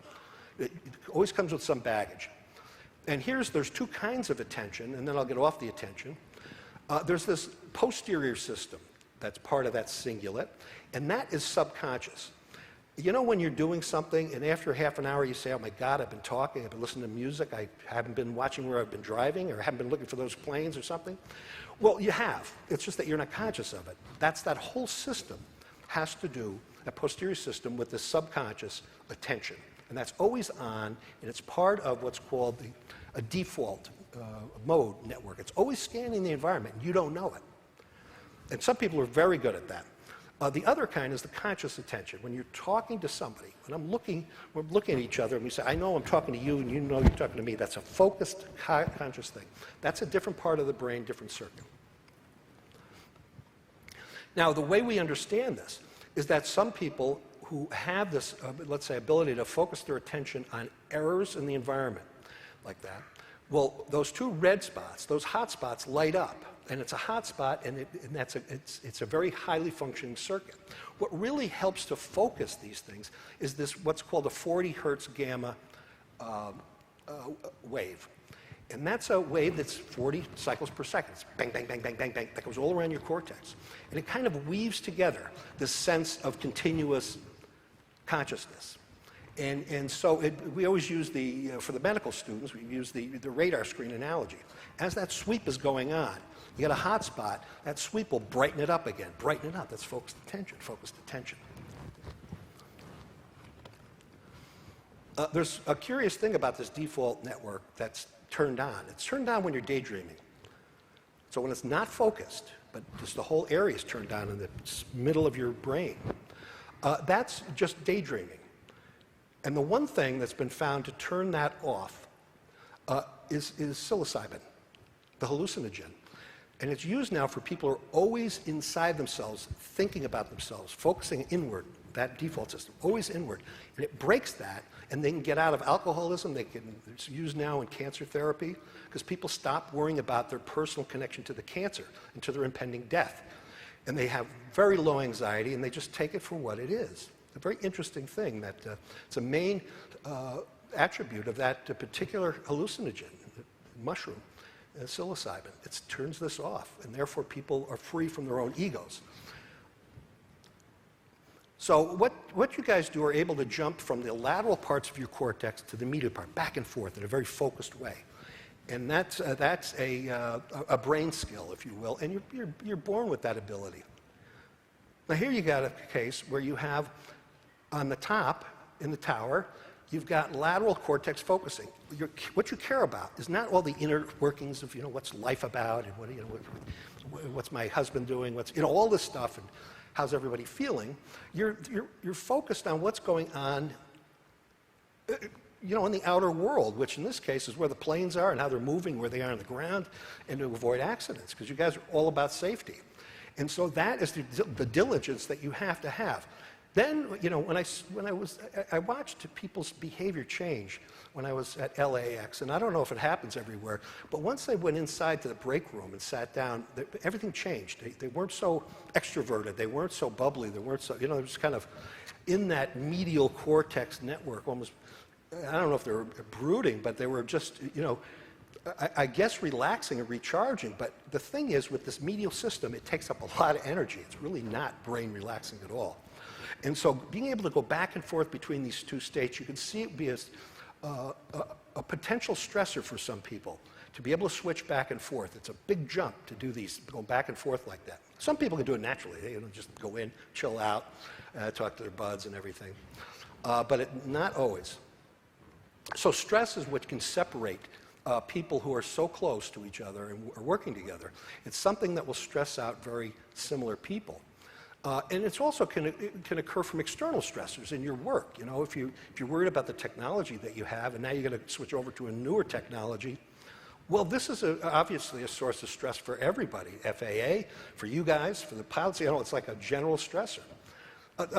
It always comes with some baggage. And there's two kinds of attention, and then I'll get off the attention. There's this posterior system that's part of that cingulate, and that is subconscious. When you're doing something, and after half an hour you say, oh my God, I've been talking, I've been listening to music, I haven't been watching where I've been driving, or I haven't been looking for those planes or something. Well, you have. It's just that you're not conscious of it. That whole system has to do, that posterior system, with the subconscious attention. And that's always on, and it's part of what's called a default mode network. It's always scanning the environment, and you don't know it. And some people are very good at that. The other kind is the conscious attention. When you're talking to somebody, we're looking at each other and we say, I know I'm talking to you and you know you're talking to me. That's a focused, conscious thing. That's a different part of the brain, different circuit. Now, the way we understand this is that some people who have this, let's say, ability to focus their attention on errors in the environment like that, well, those two red spots, those hot spots light up. And it's a hot spot, and it's a very highly functioning circuit. What really helps to focus these things is this, what's called a 40 hertz gamma wave. And that's a wave that's 40 cycles per second. It's bang, bang, bang, bang, bang, bang. That goes all around your cortex. And it kind of weaves together this sense of continuous consciousness. And so we always use for the medical students, we use the radar screen analogy. As that sweep is going on, you get a hot spot, that sweep will brighten it up again. Brighten it up, that's focused attention, focused attention. There's a curious thing about this default network that's turned on. It's turned on when you're daydreaming. So when it's not focused, but just the whole area is turned on in the middle of your brain, that's just daydreaming. And the one thing that's been found to turn that off is psilocybin, the hallucinogen. And it's used now for people who are always inside themselves, thinking about themselves, focusing inward, that default system, always inward. And it breaks that, and they can get out of alcoholism. It's used now in cancer therapy, because people stop worrying about their personal connection to the cancer and to their impending death. And they have very low anxiety, and they just take it for what it is. A very interesting thing that it's a main attribute of that particular hallucinogen, mushroom, psilocybin. It turns this off, and therefore people are free from their own egos. So what you guys do are able to jump from the lateral parts of your cortex to the medial part, back and forth in a very focused way. And that's a brain skill, if you will, and you're born with that ability. Now here you got a case where you have on the top, in the tower, you've got lateral cortex focusing. What you care about is not all the inner workings of, what's life about and what's my husband doing, all this stuff, and how's everybody feeling, you're focused on what's going on in the outer world, which in this case is where the planes are and how they're moving, where they are on the ground, and to avoid accidents, because you guys are all about safety. And so that is the diligence that you have to have. Then, when I watched people's behavior change when I was at LAX, and I don't know if it happens everywhere, but once they went inside to the break room and sat down, everything changed. They weren't so extroverted, they weren't so bubbly, they weren't so, they were just kind of in that medial cortex network, almost, I don't know if they were brooding, but they were just, I guess relaxing and recharging. But the thing is, with this medial system, it takes up a lot of energy. It's really not brain relaxing at all. And so being able to go back and forth between these two states, you can see it be as a potential stressor for some people to be able to switch back and forth. It's a big jump to do these, go back and forth like that. Some people can do it naturally. They just go in, chill out, talk to their buds and everything. But not always. So stress is what can separate people who are so close to each other and are working together. It's something that will stress out very similar people. And it's also can occur from external stressors in your work. If you're worried about the technology that you have, and now you're going to switch over to a newer technology, well, this is obviously a source of stress for everybody. FAA, for you guys, for the pilots. It's like a general stressor.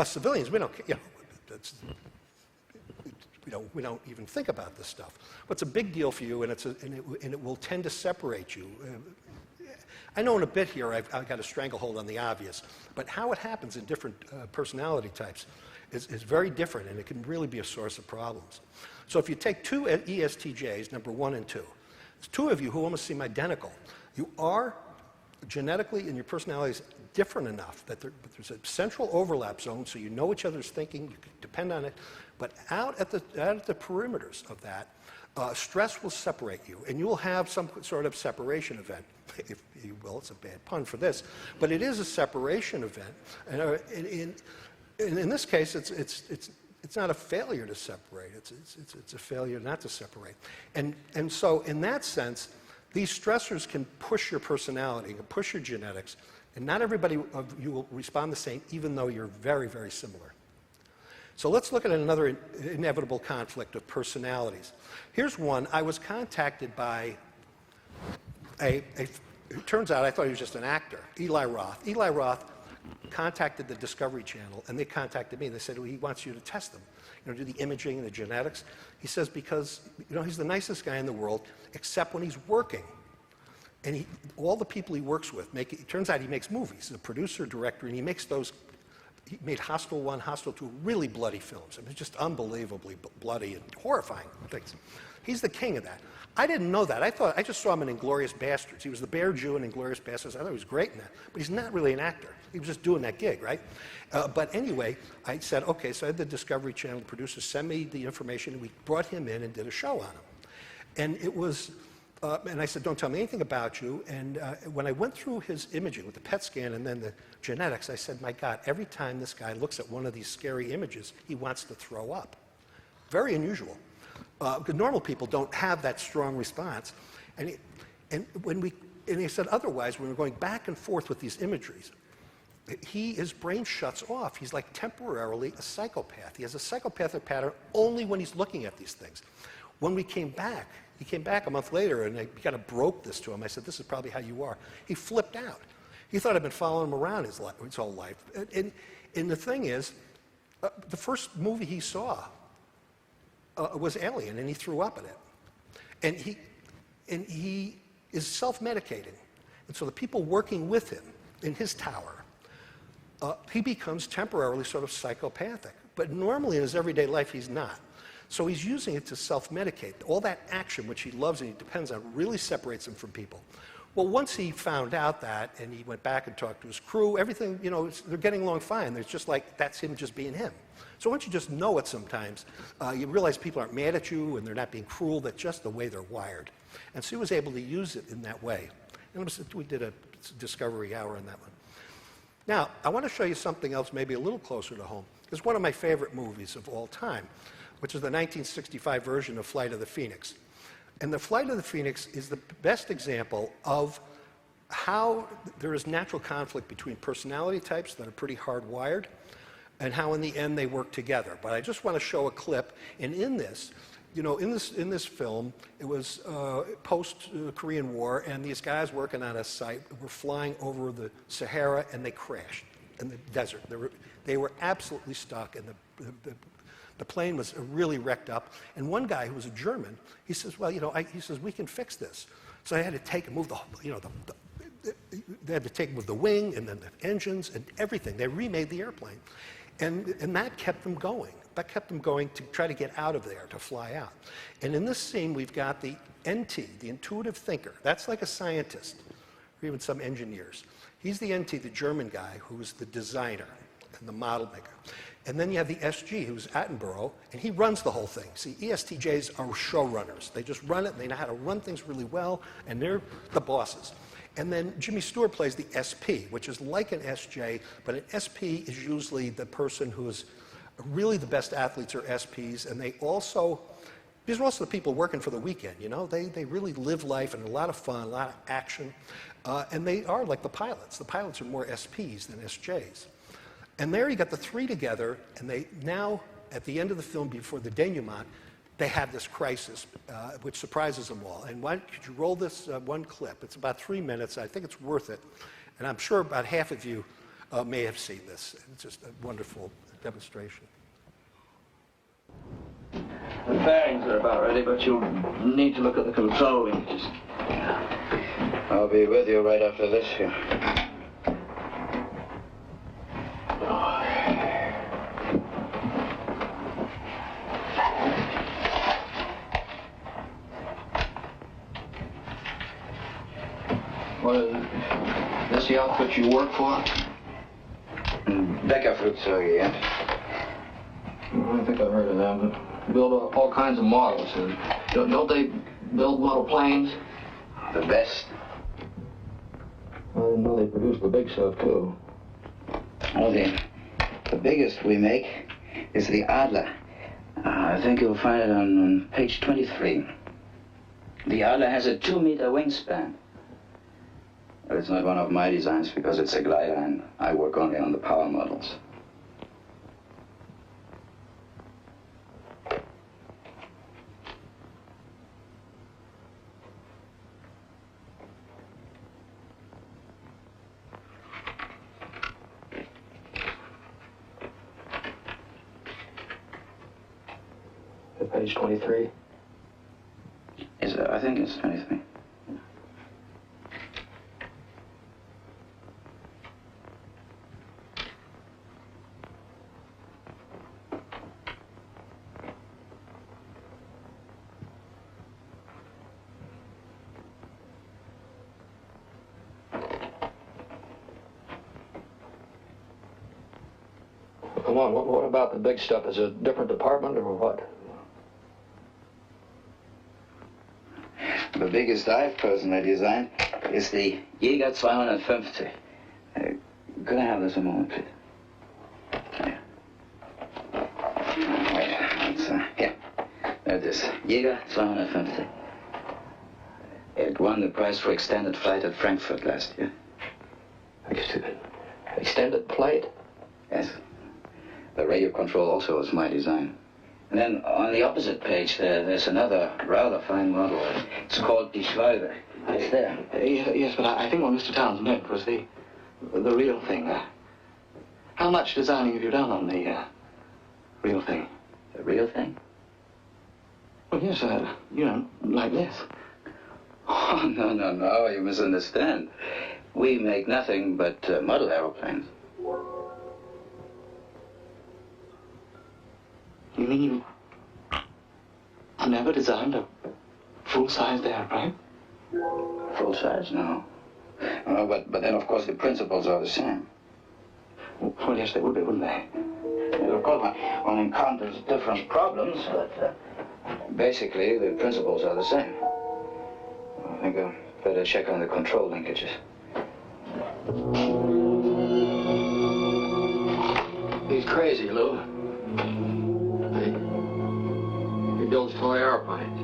Civilians, we don't. We don't even think about this stuff. But it's a big deal for you, and it will tend to separate you. I know in a bit here I've got a stranglehold on the obvious, but how it happens in different personality types is very different, and it can really be a source of problems. So if you take two ESTJs, number 1 and 2, there's two of you who almost seem identical. You are genetically and your personalities different enough that there's a central overlap zone, so you know each other's thinking, you can depend on it, but out at the perimeters of that, stress will separate you, and you will have some sort of separation event, if you will. It's a bad pun for this, but it is a separation event. And in this case, it's not a failure to separate. It's a failure not to separate. And so in that sense, these stressors can push your personality, can push your genetics, and not everybody of you will respond the same, even though you're very, very similar. So let's look at another inevitable conflict of personalities. Here's one. I was contacted by it turns out I thought he was just an actor, Eli Roth. Eli Roth contacted the Discovery Channel, and they contacted me. They said, well, he wants you to test them, do the imaging and the genetics. He says, because he's the nicest guy in the world, except when he's working. And all the people he works with, it turns out he makes movies. He's a producer, director, and he makes those. He made Hostel 1, Hostel 2, really bloody films. I mean, just unbelievably bloody and horrifying things. He's the king of that. I didn't know that. I just saw him in Inglourious Bastards. He was the bear Jew in Inglourious Bastards. I thought he was great in that. But he's not really an actor. He was just doing that gig, right? But anyway, I said, okay, so I had the Discovery Channel producer send me the information, and we brought him in and did a show on him. And it was, and I said, don't tell me anything about you. And when I went through his imaging with the PET scan and then the genetics, I said, my God, every time this guy looks at one of these scary images, he wants to throw up. Very unusual. Because normal people don't have that strong response. And he said otherwise, when we're going back and forth with these imageries, his brain shuts off. He's like temporarily a psychopath. He has a psychopathic pattern only when he's looking at these things. When we came back, he came back a month later, and I kind of broke this to him. I said, this is probably how you are. He flipped out. He thought I'd been following him around his whole life. And the thing is, the first movie he saw was Alien, and he threw up in it. And he is self-medicating. And so the people working with him in his tower, he becomes temporarily sort of psychopathic. But normally in his everyday life, he's not. So he's using it to self-medicate. All that action, which he loves and he depends on, really separates him from people. Well, once he found out that, and he went back and talked to his crew, everything, they're getting along fine. It's just like, that's him just being him. So once you just know it sometimes, you realize people aren't mad at you and they're not being cruel. That's just the way they're wired. And so he was able to use it in that way. And we did a discovery hour on that one. Now, I want to show you something else maybe a little closer to home. It's one of my favorite movies of all time, which is the 1965 version of Flight of the Phoenix. And the Flight of the Phoenix is the best example of how there is natural conflict between personality types that are pretty hardwired and how in the end they work together. But I just want to show a clip, and in this, in this film, it was post-Korean War, and these guys working on a site were flying over the Sahara, and they crashed in the desert. They were absolutely stuck, and the plane was really wrecked up. And one guy who was a German, he says, well, he says, we can fix this. So they had to take and move they had to take and move the wing and then the engines and everything. They remade the airplane. And that kept them going. That kept them going to try to get out of there, to fly out. And in this scene, we've got the NT, the intuitive thinker. That's like a scientist, or even some engineers. He's the NT, the German guy, who's the designer and the model maker. And then you have the SG, who's Attenborough, and he runs the whole thing. See, ESTJs are showrunners. They just run it, and they know how to run things really well, and they're the bosses. And then Jimmy Stewart plays the SP, which is like an SJ, but an SP is usually the person who is really the best athletes are SPs, and these are also the people working for the weekend, They really live life and a lot of fun, a lot of action, and they are like the pilots. The pilots are more SPs than SJs. And there you got the three together, and they now, at the end of the film, before the denouement, they have this crisis, which surprises them all. And could you roll this one clip? It's about 3 minutes. I think it's worth it. And I'm sure about half of you may have seen this. It's just a wonderful demonstration. The bearings are about ready, but you'll need to look at the control linkages. I'll be with you right after this here. What is this the outfit you work for? Becker Flugzeuge, yeah. I think I've heard of them, but build all kinds of models. Don't they build model planes? The best. I didn't know they produced the big stuff, too. Oh, the biggest we make is the Adler. I think you'll find it on page 23. The Adler has a 2-meter wingspan. But it's not one of my designs because it's a glider and I work only on the power models. Page 23? Is it? I think it's 23. Come on, what about the big stuff? Is it a different department or what? The biggest I've personally designed is the Jäger 250. Could I have this a moment, please? Here. Wait, it's, here. There it is. Jäger 250. It won the prize for extended flight at Frankfurt last year. Extended flight? Yes. The radio control also was my design. And then on the opposite page there's another rather fine model. It's called Die Schwalbe. It's there. Yes, but I think what Mr. Towns meant was the real thing. How much designing have you done on the real thing? The real thing? Well, yes, like this. Oh, no, you misunderstand. We make nothing but model aeroplanes. You mean you never designed a full-sized airplane? Full size, no. But then, of course, the principles are the same. Well, yes, they would be, wouldn't they? Of course, one encounters different problems, but basically, the principles are the same. I think I'll better check on the control linkages. He's crazy, Lou. He builds toy airplanes.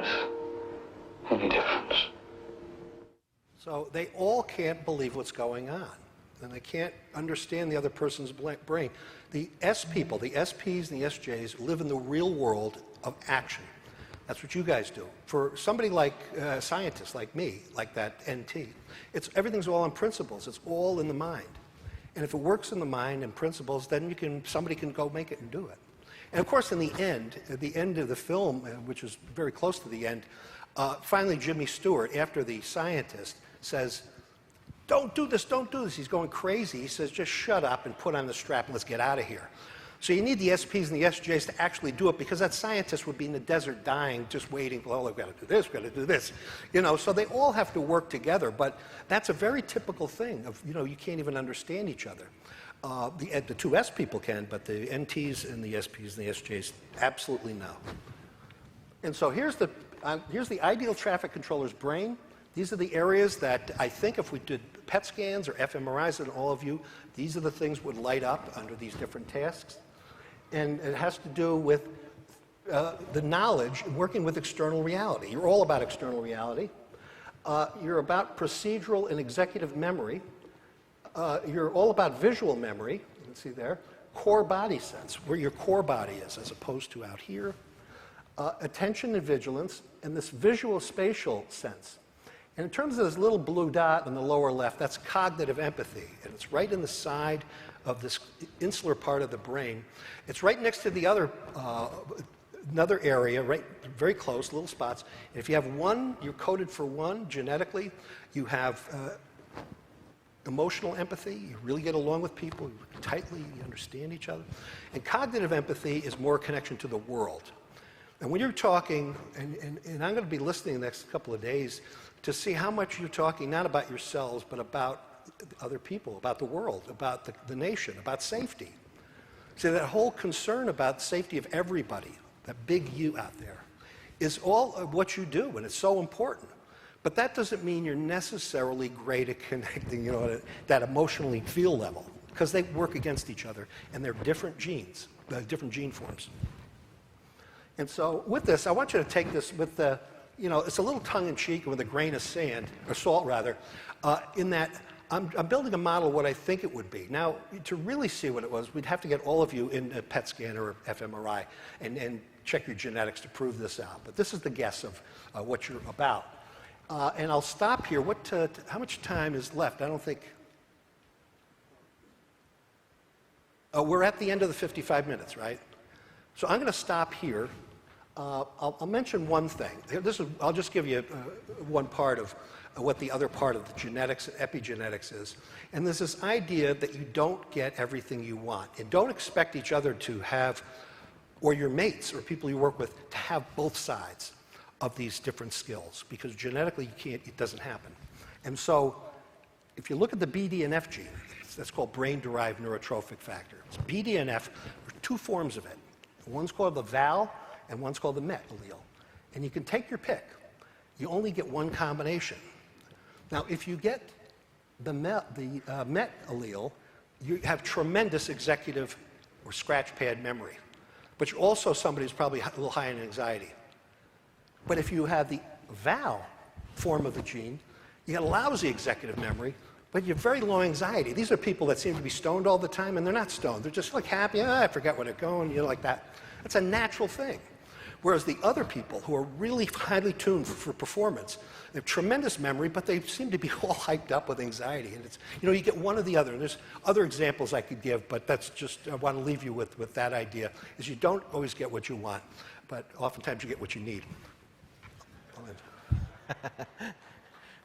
notice any difference. So they all can't believe what's going on, and they can't understand the other person's brain. The S people, the SPs and the SJs, live in the real world of action. That's what you guys do. For somebody like a scientist like me, like that NT, everything's all on principles. It's all in the mind. And if it works in the mind and principles, then somebody can go make it and do it. And of course, in the end, at the end of the film, which is very close to the end, finally Jimmy Stewart, after the scientist, says, don't do this, don't do this. He's going crazy. He says, just shut up and put on the strap and let's get out of here. So you need the SPs and the SJs to actually do it, because that scientist would be in the desert dying, just waiting, well, we've got to do this, we've got to do this. So they all have to work together, but that's a very typical thing of, you can't even understand each other. The two S people can, but the NTs and the SPs and the SJs absolutely no. And so here's the ideal traffic controller's brain. These are the areas that I think if we did PET scans or fMRIs on all of you, these are the things would light up under these different tasks. And it has to do with the knowledge and working with external reality. You're all about external reality. You're about procedural and executive memory. You're all about visual memory. You can see there. Core body sense, where your core body is, as opposed to out here. Attention and vigilance, and this visual spatial sense. And in terms of this little blue dot in the lower left, that's cognitive empathy. And it's right in the side of this insular part of the brain. It's right next to the other, another area, right, very close, little spots. And if you have one, you're coded for one genetically. You have emotional empathy. You really get along with people tightly. You understand each other. And cognitive empathy is more connection to the world. And when you're talking, and I'm going to be listening the next couple of days to see how much you're talking not about yourselves, but about other people, about the world, about the nation, about safety. So that whole concern about safety of everybody, that big you out there, is all of what you do, and it's so important. But that doesn't mean you're necessarily great at connecting, at that emotionally feel level, because they work against each other, and they're different genes, different gene forms. And so with this, I want you to take this with the, it's a little tongue-in-cheek with a grain of sand, or salt rather, in that I'm building a model of what I think it would be. Now, to really see what it was, we'd have to get all of you in a PET scan or fMRI and check your genetics to prove this out. But this is the guess of what you're about. And I'll stop here. How much time is left? I don't think. We're at the end of the 55 minutes, right? So I'm going to stop here. I'll mention one thing. I'll just give you one part of what the other part of the genetics and epigenetics is. And there's this idea that you don't get everything you want. And don't expect each other to have, or your mates or people you work with, to have both sides of these different skills. Because genetically, it doesn't happen. And so if you look at the BDNF gene, that's called brain-derived neurotrophic factor. It's BDNF, there are two forms of it. One's called the VAL, and one's called the MET allele. And you can take your pick. You only get one combination. Now, if you get the MET allele, you have tremendous executive or scratch pad memory. But you're also somebody who's probably a little high in anxiety. But if you have the VAL form of the gene, you get a lousy executive memory, but you have very low anxiety. These are people that seem to be stoned all the time, and they're not stoned. They're just like happy, I forgot where they're going, like that. That's a natural thing. Whereas the other people who are really highly tuned for performance, they have tremendous memory, but they seem to be all hyped up with anxiety. And it's, you get one or the other. And there's other examples I could give, but that's just, I want to leave you with that idea, is you don't always get what you want, but oftentimes you get what you need.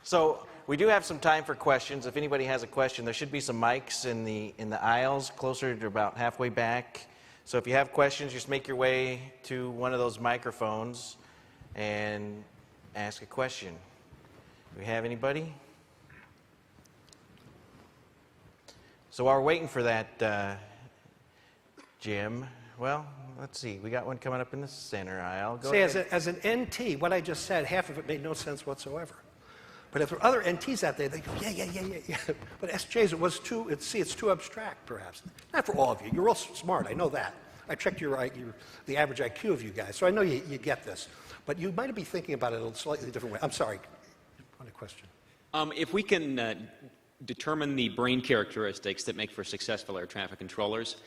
So we do have some time for questions. If anybody has a question, there should be some mics in the aisles, closer to about halfway back. So if you have questions, just make your way to one of those microphones and ask a question. Do we have anybody? So while we're waiting for that, Jim, well, let's see. We got one coming up in the center aisle. Go ahead. As an NT, what I just said, half of it made no sense whatsoever. But if there are other NTs out there, they go, yeah. But SJs, it's too abstract, perhaps. Not for all of you. You're all smart. I know that. I checked the average IQ of you guys, so I know you get this. But you might be thinking about it in a slightly different way. I'm sorry. One question. If we can determine the brain characteristics that make for successful air traffic controllers,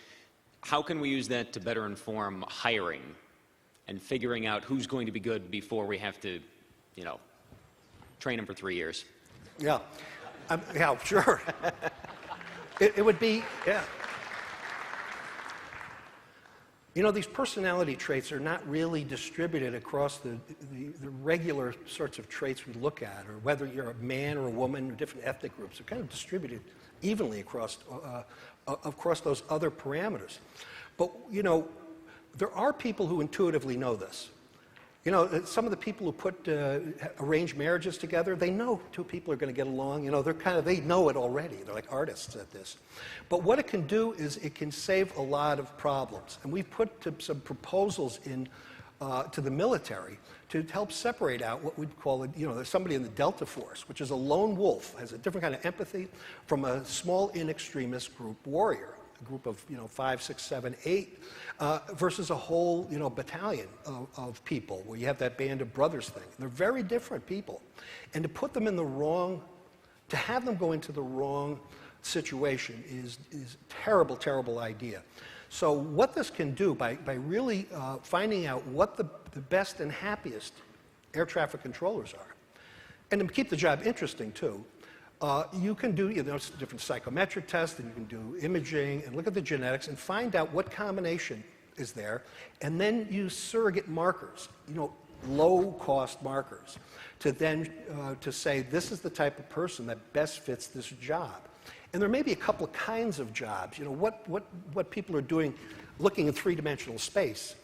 how can we use that to better inform hiring and figuring out who's going to be good before we have to, you know, train them for 3 years? Yeah. Yeah, sure. It would be, yeah. You know, these personality traits are not really distributed across the regular sorts of traits we look at, or whether you're a man or a woman or different ethnic groups. They're kind of distributed evenly across those other parameters. But, you know, there are people who intuitively know this. You know, some of the people who put arranged marriages together, they know two people are going to get along. You know, they know it already. They're like artists at this. But what it can do is it can save a lot of problems. And we've put some proposals in to the military to help separate out what we'd call, you know, there's somebody in the Delta Force, which is a lone wolf, has a different kind of empathy, from a small in extremis group warrior. A group of, you know, 5, 6, 7, 8, versus a whole, you know, battalion of people where you have that band of brothers thing. They're very different people. And to put them in the wrong, to have them go into the wrong situation is a terrible, terrible idea. So what this can do by really finding out what the best and happiest air traffic controllers are, and to keep the job interesting too, you can do, you know, different psychometric tests, and you can do imaging and look at the genetics and find out what combination is there, and then use surrogate markers, you know, low-cost markers, to then to say this is the type of person that best fits this job. And there may be a couple of kinds of jobs. You know, what people are doing, looking in three-dimensional space,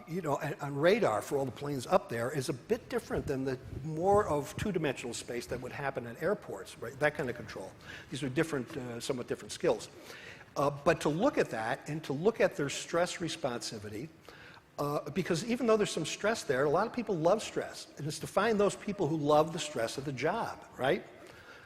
you know, on radar for all the planes up there is a bit different than the more of two-dimensional space that would happen at airports, right? That kind of control. These are different, somewhat different skills. But to look at that and to look at their stress responsivity, because even though there's some stress there, a lot of people love stress. And it's to find those people who love the stress of the job, right?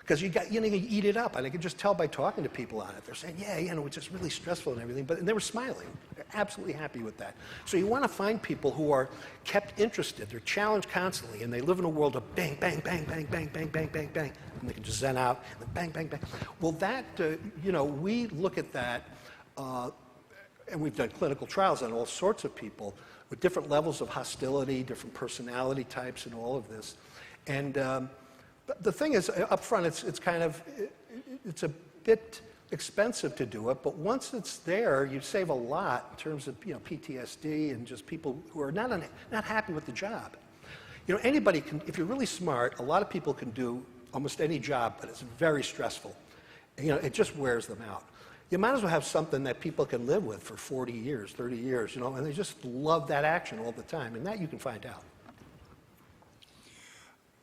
Because you eat it up. And I can just tell by talking to people on it. They're saying, yeah, you know, it's just really stressful and everything. And they were smiling. They're absolutely happy with that. So you want to find people who are kept interested. They're challenged constantly. And they live in a world of bang, bang, bang, bang, bang, bang, bang, bang, bang. And they can just zen out and then bang, bang, bang. Well, that, you know, we look at that, and we've done clinical trials on all sorts of people with different levels of hostility, different personality types, and all of this. And the thing is, up front, it's kind of, it's a bit expensive to do it, but once it's there, you save a lot in terms of, you know, PTSD and just people who are not happy with the job. You know, anybody can, if you're really smart, a lot of people can do almost any job, but it's very stressful. You know, it just wears them out. You might as well have something that people can live with for 40 years, 30 years, you know, and they just love that action all the time, and that you can find out.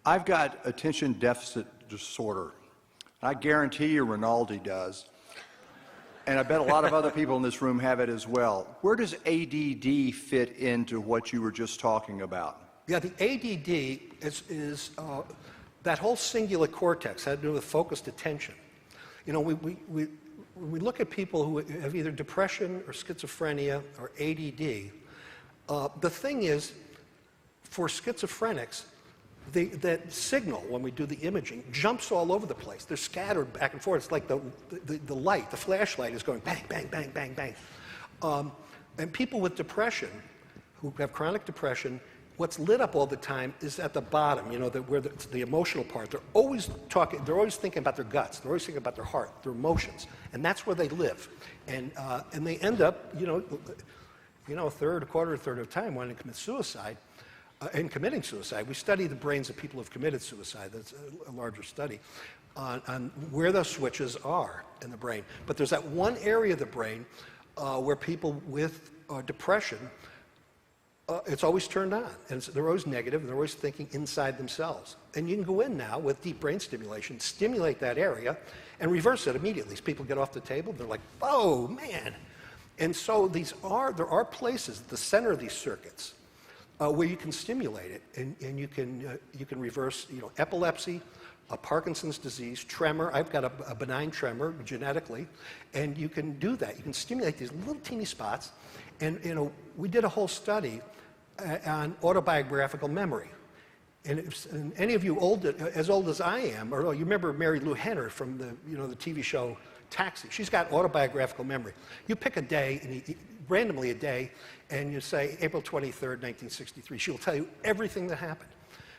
I've got attention deficit disorder. I guarantee you Rinaldi does. And I bet a lot of other people in this room have it as well. Where does ADD fit into what you were just talking about? Yeah, the ADD is that whole cingulate cortex had to do with focused attention. You know, we look at people who have either depression or schizophrenia or ADD. The thing is, for schizophrenics, that signal, when we do the imaging, jumps all over the place. They're scattered back and forth. It's like the light, the flashlight is going bang, bang, bang, bang, bang. And people with depression, who have chronic depression, what's lit up all the time is at the bottom, you know, where the emotional part. They're always talking, they're always thinking about their guts. They're always thinking about their heart, their emotions. And that's where they live. And they end up, you know, a third of the time wanting to commit suicide. In committing suicide. We study the brains of people who have committed suicide. That's a larger study on where those switches are in the brain. But there's that one area of the brain where people with depression, it's always turned on. And they're always negative, and they're always thinking inside themselves. And you can go in now with deep brain stimulation, stimulate that area, and reverse it immediately. These people get off the table, they're like, oh, man. And so there are places at the center of these circuits where you can stimulate it, and you can reverse, you know, epilepsy, Parkinson's disease, tremor. I've got a benign tremor genetically, and you can do that. You can stimulate these little teeny spots, and you know, we did a whole study on autobiographical memory. And any of you as old as I am, or you remember Mary Lou Henner from the TV show Taxi. She's got autobiographical memory. You pick a day, randomly a day, and you say April 23rd, 1963. She will tell you everything that happened.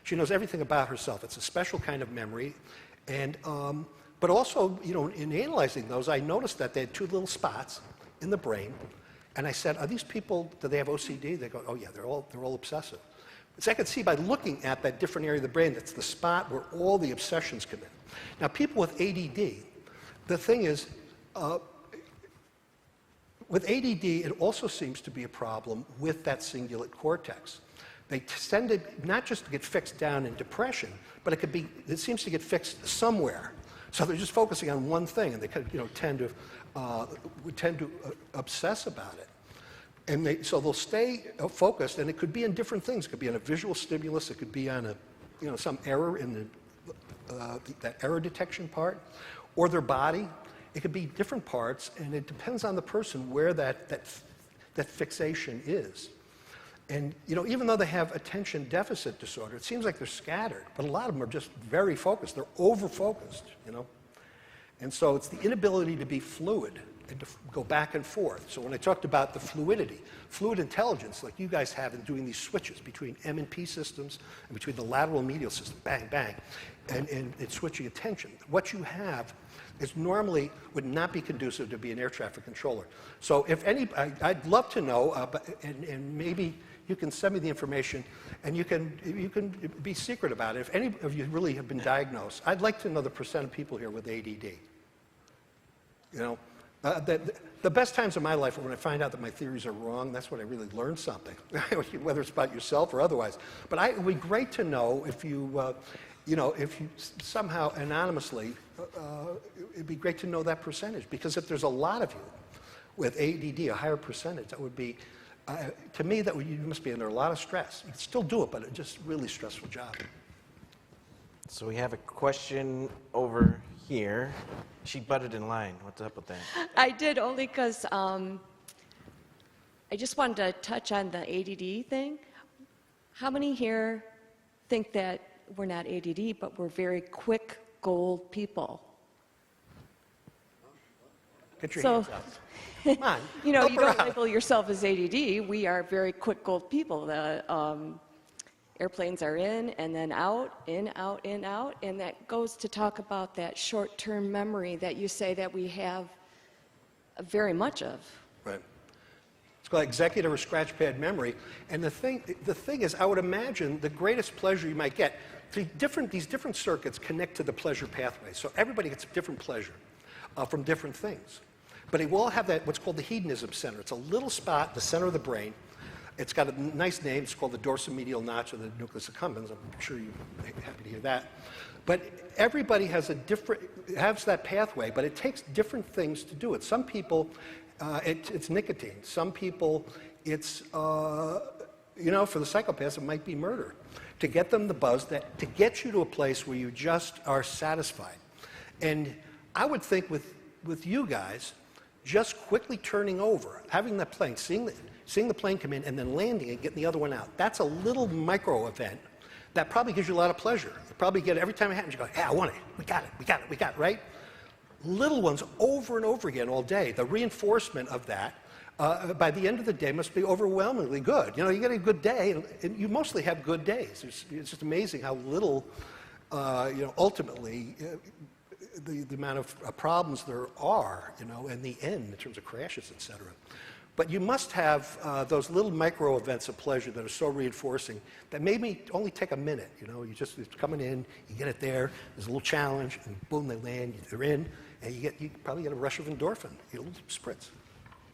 She knows everything about herself. It's a special kind of memory. And, but also, in analyzing those, I noticed that they had two little spots in the brain. And I said, are these people, do they have OCD? They go, oh yeah, they're all obsessive. So I could see by looking at that different area of the brain, that's the spot where all the obsessions come in. Now, people with ADD, the thing is, with ADD, it also seems to be a problem with that cingulate cortex. They tend to not just to get fixed down in depression, but it seems to get fixed somewhere. So they're just focusing on one thing, and they tend to obsess about it. And so they'll stay focused, and it could be in different things. It could be on a visual stimulus. It could be on some error in that error detection part, or their body. It could be different parts, and it depends on the person where that fixation is. And even though they have attention deficit disorder, it seems like they're scattered, but a lot of them are just very focused. They're over-focused, And so it's the inability to be fluid and to go back and forth. So when I talked about the fluidity, fluid intelligence, like you guys have in doing these switches between M and P systems and between the lateral and medial system, bang, bang, and switching attention. What you have is normally would not be conducive to be an air traffic controller. So if I'd love to know, and maybe you can send me the information, and you can be secret about it. If any of you really have been diagnosed, I'd like to know the % of people here with ADD. The best times of my life are when I find out that my theories are wrong. That's when I really learn something, whether it's about yourself or otherwise. But it would be great to know if you somehow anonymously, it'd be great to know that percentage, because if there's a lot of you with ADD, a higher percentage, that would be, to me, you must be under a lot of stress. You can still do it, but it's just a really stressful job. So we have a question over here. She butted in line. What's up with that? I did, only because I just wanted to touch on the ADD thing. How many here think that we're not ADD, but we're very quick gold people? Get your hands out. Come on. You don't label yourself as ADD. We are very quick gold people. The airplanes are in and then out, in, out, in, out. And that goes to talk about that short-term memory that you say that we have very much of. Right. It's called executive or scratch pad memory. And the thing is, I would imagine the greatest pleasure you might get, these different circuits connect to the pleasure pathway. So everybody gets different pleasure from different things. But it will all have what's called the hedonism center. It's a little spot in the center of the brain. It's got a nice name. It's called the dorsomedial notch of the nucleus accumbens. I'm sure you're happy to hear that. But everybody has that pathway, but it takes different things to do it. Some people, it's nicotine. Some people, it's, for the psychopaths, it might be murder. To get them the buzz, to get you to a place where you just are satisfied. And I would think with you guys, just quickly turning over, having that plane, seeing the plane come in and then landing and getting the other one out. That's a little micro event that probably gives you a lot of pleasure. You probably get it every time it happens, you go, yeah, I want it. We got it, right? Little ones over and over again all day. The reinforcement of that, by the end of the day, must be overwhelmingly good. You get a good day, and you mostly have good days. It's just amazing how little, ultimately, the amount of problems there are, in the end, in terms of crashes, et cetera. But you must have those little micro events of pleasure that are so reinforcing that maybe only take a minute. It's coming in, you get it there, there's a little challenge, and boom, they land, they're in, and you probably get a rush of endorphin, a little spritz.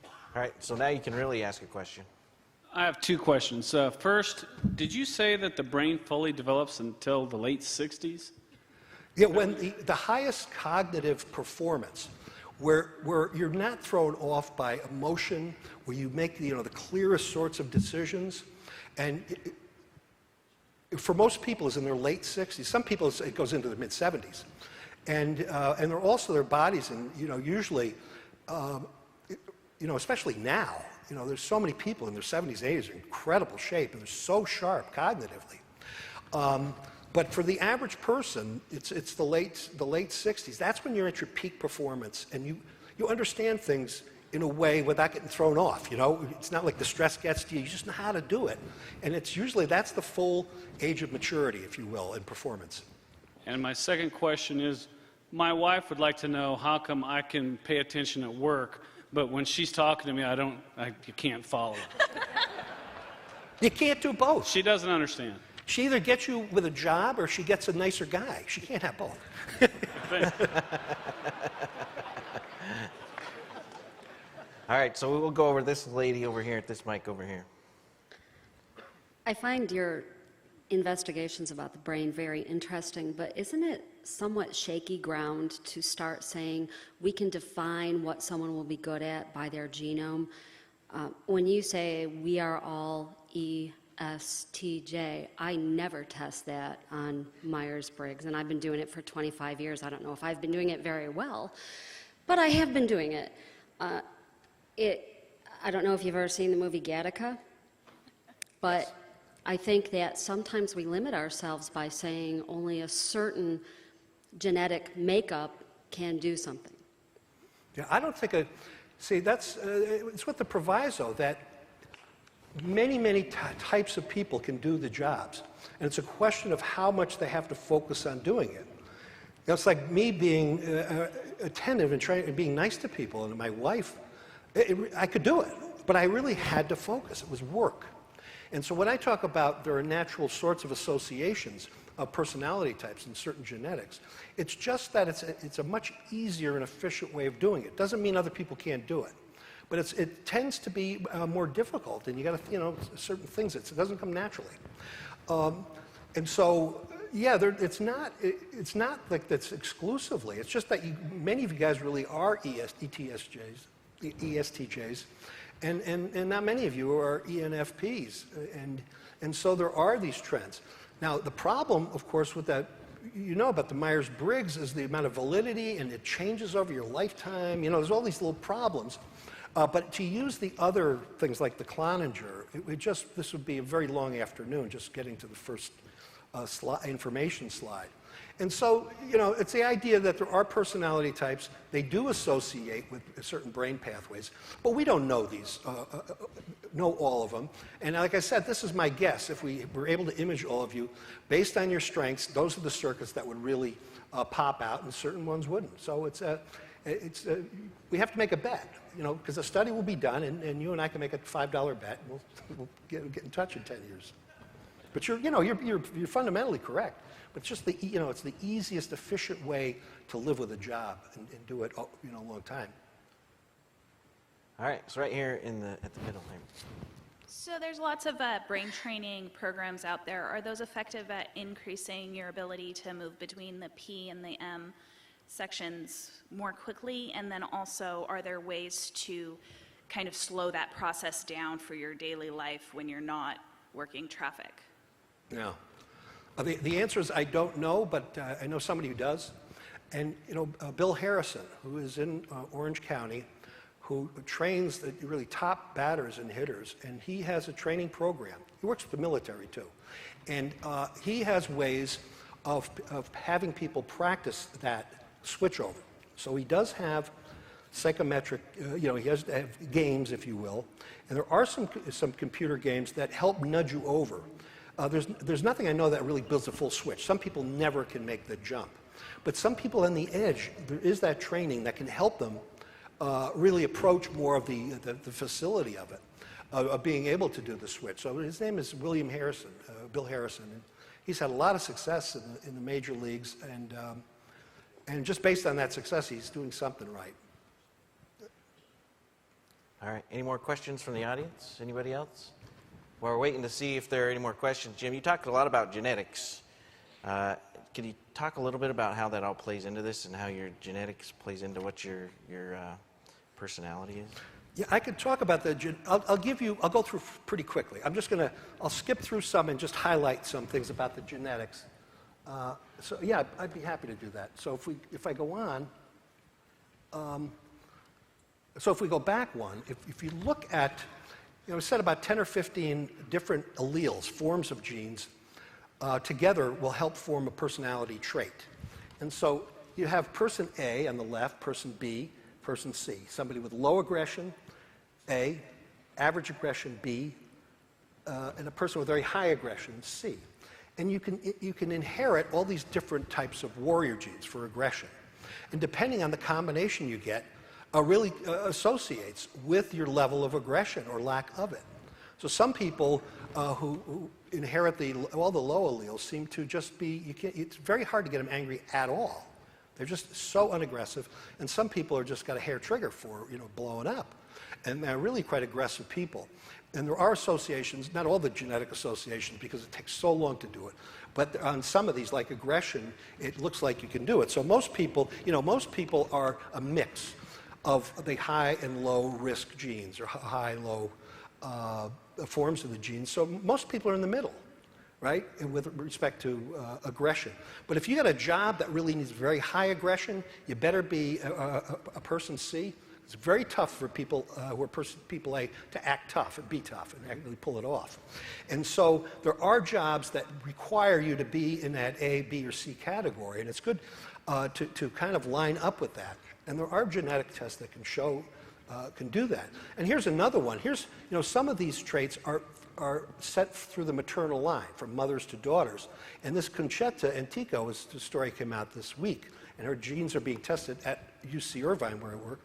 All right, so now you can really ask a question. I have two questions. First, did you say that the brain fully develops until the late 60s? Yeah, when the highest cognitive performance, where you're not thrown off by emotion, where you make the clearest sorts of decisions, and for most people is in their late 60s. Some people it goes into the mid 70s, and they're also their bodies, and usually, especially now, You know, there's so many people in their 70s, 80s are in incredible shape, and they're so sharp cognitively. But for the average person, it's the late 60s. That's when you're at your peak performance, and you understand things in a way without getting thrown off. You know, it's not like the stress gets to you. You just know how to do it, and it's usually that's the full age of maturity, if you will, in performance. And my second question is, my wife would like to know how come I can pay attention at work, but when she's talking to me, you can't follow. You can't do both. She doesn't understand. She either gets you with a job or she gets a nicer guy. She can't have both. All right, so we will go over this lady over here at this mic over here. I find your investigations about the brain very interesting, but isn't it somewhat shaky ground to start saying we can define what someone will be good at by their genome? When you say we are all ESTJ, I never test that on Myers-Briggs, and I've been doing it for 25 years. I don't know if I've been doing it very well, but I have been doing it. I don't know if you've ever seen the movie Gattaca, but I think that sometimes we limit ourselves by saying only a certain genetic makeup can do something. Yeah, I don't think that's it's with the proviso that many types of people can do the jobs, and it's a question of how much they have to focus on doing it. You know, it's like me being attentive and being nice to people, and my wife, I could do it, but I really had to focus. It was work. And so when I talk about there are natural sorts of associations of personality types in certain genetics, it's just that it's a much easier and efficient way of doing it. Doesn't mean other people can't do it, but it tends to be more difficult, and you got to, you know, certain things, it doesn't come naturally. And so, yeah, it's not like that's exclusively. It's just that many of you guys really are ESTJs, and not many of you are ENFPs, and so there are these trends. Now, the problem, of course, with that, you know about the Myers-Briggs, is the amount of validity, and it changes over your lifetime. You know, there's all these little problems. But to use the other things like the Cloninger, this would be a very long afternoon just getting to the first information slide. And so, you know, it's the idea that there are personality types. They do associate with certain brain pathways, but we don't know know all of them. And like I said, this is my guess. If we were able to image all of you, based on your strengths, those are the circuits that would really pop out, and certain ones wouldn't. So we have to make a bet, you know, because a study will be done, and you and I can make a $5 bet, and we'll get in touch in 10 years. But you're fundamentally correct. But it's just it's the easiest, efficient way to live with a job and do it, you know, a long time. All right, so right here at the middle here. So there's lots of brain training programs out there. Are those effective at increasing your ability to move between the P and the M sections more quickly? And then also, are there ways to kind of slow that process down for your daily life when you're not working traffic? Yeah. The answer is I don't know, but I know somebody who does. And, you know, Bill Harrison, who is in Orange County, who trains the really top batters and hitters, and he has a training program. He works with the military, too. And he has ways of having people practice that switchover. So he does have psychometric, you know, he has to have games, if you will. And there are some computer games that help nudge you over. There's nothing I know that really builds a full switch. Some people never can make the jump. But some people on the edge, there is that training that can help them really approach more of the facility of it, of being able to do the switch. So his name is William Harrison, Bill Harrison. And he's had a lot of success in the major leagues, and just based on that success, he's doing something right. All right, any more questions from the audience? Anybody else? While we're waiting to see if there are any more questions, Jim, you talked a lot about genetics. Can you talk a little bit about how that all plays into this and how your genetics plays into what your personality is? Yeah, I could talk about I'll go through pretty quickly. I'll skip through some and just highlight some things about the genetics. So yeah, I'd be happy to do that. So if I go on, so if we go back one, if you look at You know, we said about 10 or 15 different alleles, forms of genes, together will help form a personality trait. And so you have person A on the left, person B, person C. Somebody with low aggression, A, average aggression, B, and a person with very high aggression, C. And you can inherit all these different types of warrior genes for aggression. And depending on the combination you get, really associates with your level of aggression or lack of it. So some people who inherit all the low alleles seem to just be, it's very hard to get them angry at all. They're just so unaggressive. And some people are just got a hair trigger for, blowing up. And they're really quite aggressive people. And there are associations, not all the genetic associations because it takes so long to do it, but on some of these, like aggression, it looks like you can do it. So most people are a mix of the high and low risk genes, or high and low forms of the genes. So most people are in the middle, right, and with respect to aggression. But if you got a job that really needs very high aggression, you better be a person C. It's very tough for people who are people A to act tough and be tough and actually pull it off. And so there are jobs that require you to be in that A, B, or C category, and it's good to kind of line up with that. And there are genetic tests that can show, can do that. And here's another one. Here's, some of these traits are set through the maternal line, from mothers to daughters. And this Conchetta Antico, the story came out this week, and her genes are being tested at UC Irvine, where I work.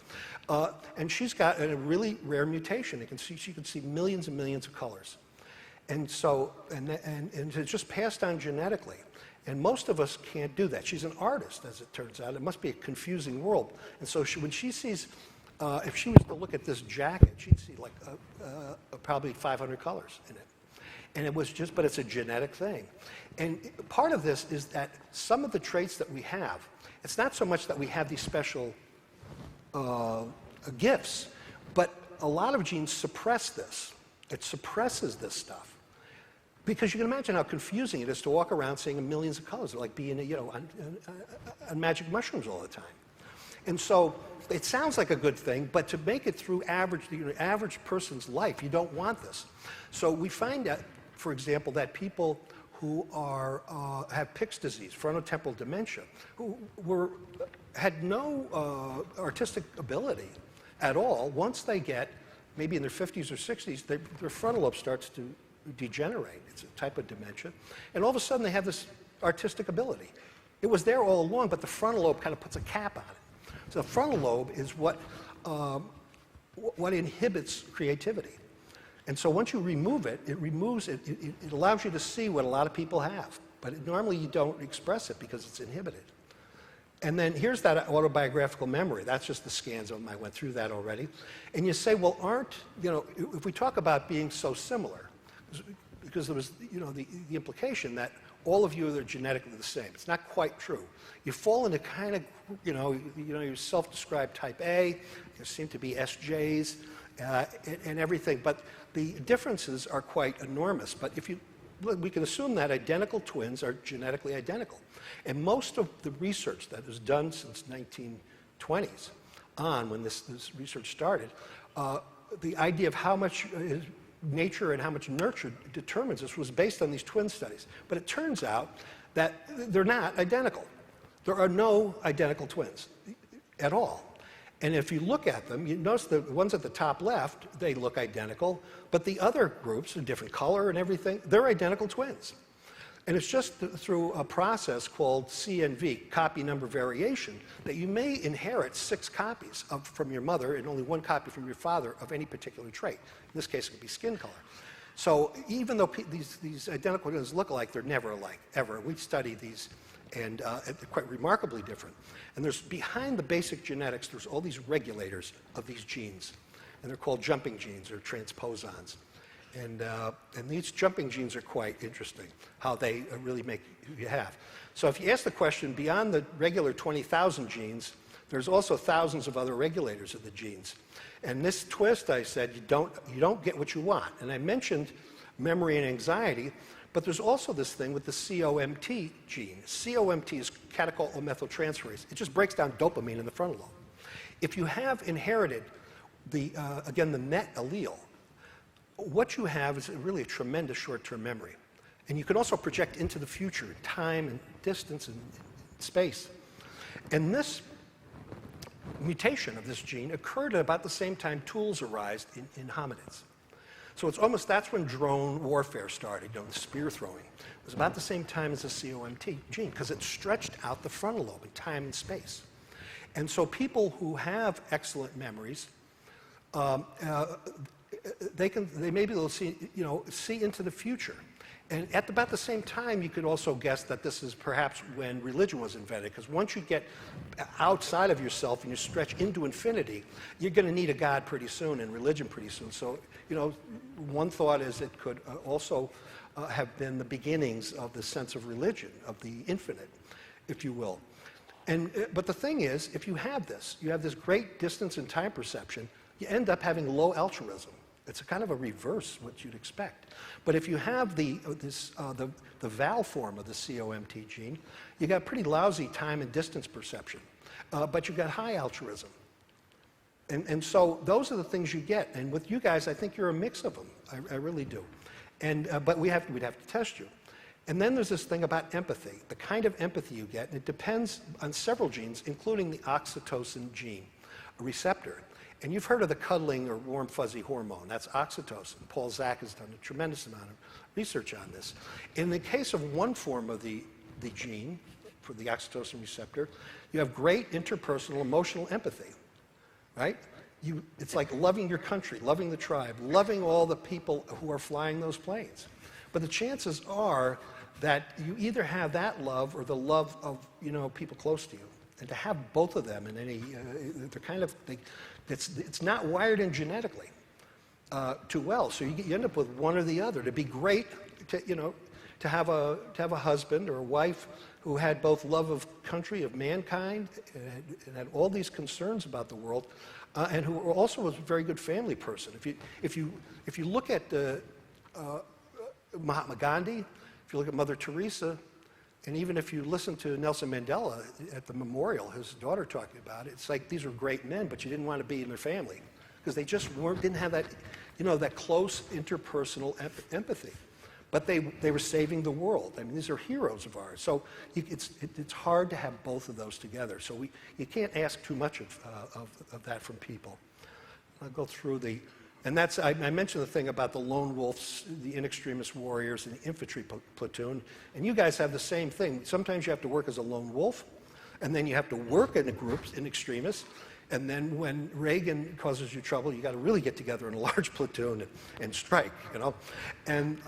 And she's got a really rare mutation. She can see millions and millions of colors. And so, and it's just passed on genetically. And most of us can't do that. She's an artist, as it turns out. It must be a confusing world. And so when she sees, if she was to look at this jacket, she'd see like probably 500 colors in it. And it was just, but it's a genetic thing. And part of this is that some of the traits that we have, it's not so much that we have these special gifts, but a lot of genes suppress this. It suppresses this stuff. Because you can imagine how confusing it is to walk around seeing millions of colors, like being, on magic mushrooms all the time. And so it sounds like a good thing, but to make it through the average person's life, you don't want this. So we find out, for example, that people who have Pick's disease, frontotemporal dementia, who had no artistic ability at all, once they get, maybe in their 50s or 60s, their frontal lobe starts to degenerate. It's a type of dementia. And all of a sudden they have this artistic ability. It was there all along, but the frontal lobe kind of puts a cap on it. So the frontal lobe is what inhibits creativity. And so once you remove it, it allows you to see what a lot of people have. But normally you don't express it because it's inhibited. And then here's that autobiographical memory. That's just the scans of them. I went through that already. And you say, well, if we talk about being so similar, because there was, the implication that all of you are genetically the same. It's not quite true. You fall into kind of, you're self-described type A. You seem to be SJs and everything. But the differences are quite enormous. But we can assume that identical twins are genetically identical. And most of the research that was done since 1920s on, when this research started, the idea of how much nature and how much nurture determines this was based on these twin studies. But it turns out that they're not identical. There are no identical twins at all. And if you look at them, you notice the ones at the top left, they look identical, but the other groups, a different color and everything, they're identical twins. And it's just through a process called CNV, copy number variation, that you may inherit 6 copies from your mother and only 1 copy from your father of any particular trait. In this case, it could be skin color. So even though these identical twins look alike, they're never alike, ever. We study these, and they're quite remarkably different. And there's, behind the basic genetics, there's all these regulators of these genes. And they're called jumping genes or transposons. And these jumping genes are quite interesting, how they really make who you have. So if you ask the question, beyond the regular 20,000 genes, there's also thousands of other regulators of the genes. And this twist, I said, you don't get what you want. And I mentioned memory and anxiety, but there's also this thing with the COMT gene. COMT is catechol-methyltransferase. It just breaks down dopamine in the frontal lobe. If you have inherited again, the NET allele, what you have is really a tremendous short-term memory. And you can also project into the future, time and distance and space. And this mutation of this gene occurred at about the same time tools arose in hominids. So it's almost, that's when drone warfare started, the spear throwing. It was about the same time as the COMT gene, because it stretched out the frontal lobe in time and space. And so people who have excellent memories, they may be able to see, see into the future. And at about the same time, you could also guess that this is perhaps when religion was invented, because once you get outside of yourself and you stretch into infinity, you're going to need a God pretty soon and religion pretty soon. So, one thought is it could also have been the beginnings of the sense of religion, of the infinite, if you will. But the thing is, if you have this great distance and time perception, you end up having low altruism. It's a kind of a reverse what you'd expect. But if you have the Val form of the COMT gene, you got pretty lousy time and distance perception, but you got high altruism. And so those are the things you get. And with you guys, I think you're a mix of them. I really do. But we'd have to test you. And then there's this thing about empathy, the kind of empathy you get, and it depends on several genes, including the oxytocin gene, a receptor. And you've heard of the cuddling or warm fuzzy hormone. That's oxytocin. Paul Zak has done a tremendous amount of research on this. In the case of one form of the gene, for the oxytocin receptor, you have great interpersonal emotional empathy, right? It's like loving your country, loving the tribe, loving all the people who are flying those planes. But the chances are that you either have that love or the love of people close to you. And to have both of them in any, they're kind of, it's not wired in genetically too well. So you end up with one or the other. To be great, to have a husband or a wife who had both love of country, of mankind, and had all these concerns about the world, and who also was a very good family person. If you look at Mahatma Gandhi, if you look at Mother Teresa, and even if you listen to Nelson Mandela at the memorial, his daughter talking about it, it's like these were great men, but you didn't want to be in their family because they just didn't have that, that close interpersonal empathy. But they were saving the world. I mean, these are heroes of ours. So it's hard to have both of those together. So you can't ask too much of that from people. I'll go through the. And that's, I mentioned the thing about the lone wolves, the in extremis warriors, and the infantry platoon. And you guys have the same thing. Sometimes you have to work as a lone wolf, and then you have to work in a group, in extremis. And then when Reagan causes you trouble, you got to really get together in a large platoon and strike, And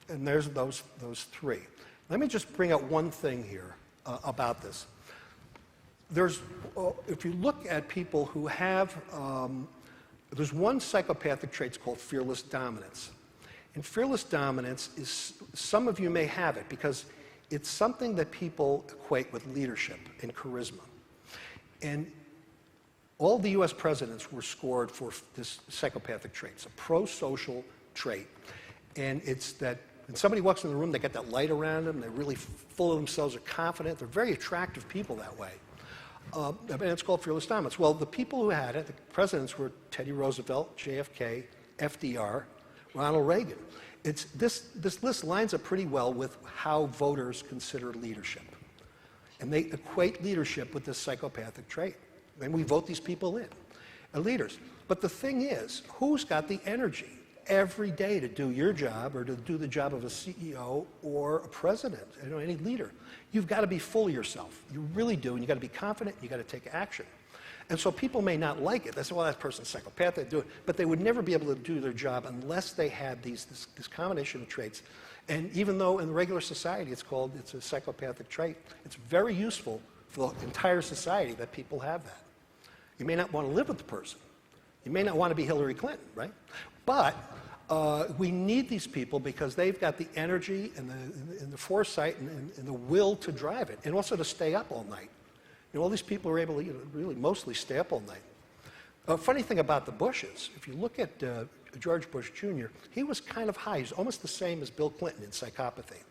there's those three. Let me just bring out one thing here about this. If you look at people who have, there's one psychopathic trait called fearless dominance. And fearless dominance is, some of you may have it because it's something that people equate with leadership and charisma. And all the US presidents were scored for this psychopathic trait. It's a pro-social trait. And it's that when somebody walks in the room, they get that light around them, they're really full of themselves, they're confident, they're very attractive people that way. And it's called fearless dominance. Well, the people who had it, the presidents were Teddy Roosevelt, JFK, FDR, Ronald Reagan. This list lines up pretty well with how voters consider leadership. And they equate leadership with this psychopathic trait. And we vote these people in, leaders. But the thing is, who's got the energy every day to do your job or to do the job of a CEO or a president, any leader? You've got to be full of yourself. You really do, and you've got to be confident, and you've got to take action. And so people may not like it. They say, well, that person's a psychopath, they do it. But they would never be able to do their job unless they had this combination of traits. And even though in regular society it's a psychopathic trait, it's very useful for the entire society that people have that. You may not want to live with the person. You may not want to be Hillary Clinton, right? But we need these people because they've got the energy and the foresight and the will to drive it, and also to stay up all night. All these people are able to really mostly stay up all night. A funny thing about the Bushes, if you look at George Bush Jr., he was kind of high. He's almost the same as Bill Clinton in psychopathy.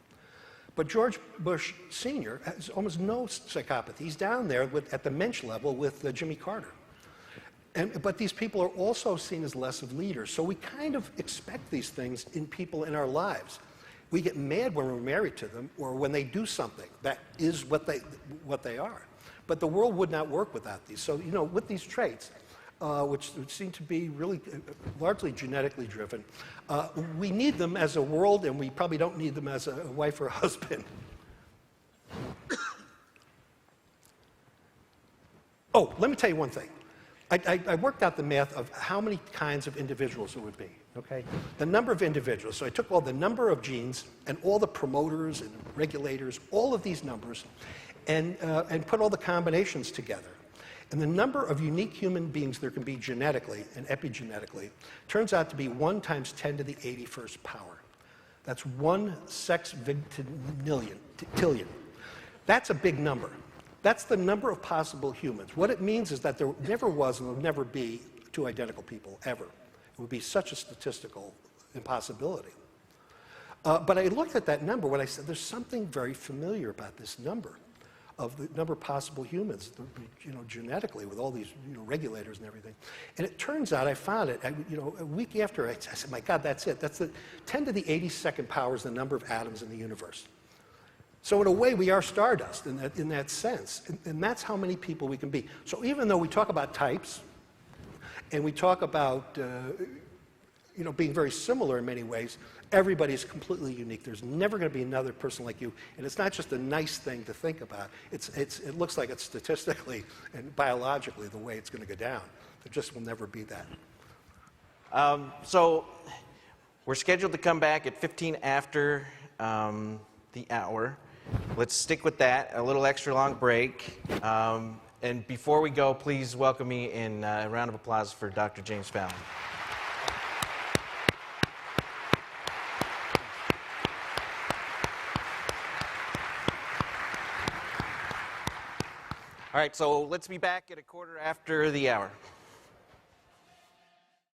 But George Bush Sr. has almost no psychopathy. He's down there at the Mensch level with Jimmy Carter. But these people are also seen as less of leaders. So we kind of expect these things in people in our lives. We get mad when we're married to them or when they do something that is what they are. But the world would not work without these. So, you know, with these traits, which seem to be really largely genetically driven, we need them as a world, and we probably don't need them as a wife or a husband. Oh, let me tell you one thing. I worked out the math of how many kinds of individuals there would be, okay? The number of individuals. So I took all the number of genes and all the promoters and regulators, all of these numbers, and put all the combinations together. And the number of unique human beings there can be genetically and epigenetically turns out to be 1 × 10⁻81st power. That's 1 sextillion. That's a big number. That's the number of possible humans. What it means is that there never was and will never be 2 identical people, ever. It would be such a statistical impossibility. But I looked at that number when I said there's something very familiar about this number, of the number of possible humans, you know, genetically with all these, you know, regulators and everything. And it turns out I found it, you know, a week after, I said, my God, that's it. That's the 10⁻82nd power is the number of atoms in the universe. So in a way, we are stardust in that sense. And that's how many people we can be. So even though we talk about types, and we talk about you know, being very similar in many ways, everybody's completely unique. There's never going to be another person like you. And it's not just a nice thing to think about. It looks like it's statistically and biologically the way it's going to go down. There just will never be that. So we're scheduled to come back at 15 after the hour. Let's stick with that, a little extra long break. And before we go, please welcome me in a round of applause for Dr. James Fallon. All right, so let's be back at 15 after the hour.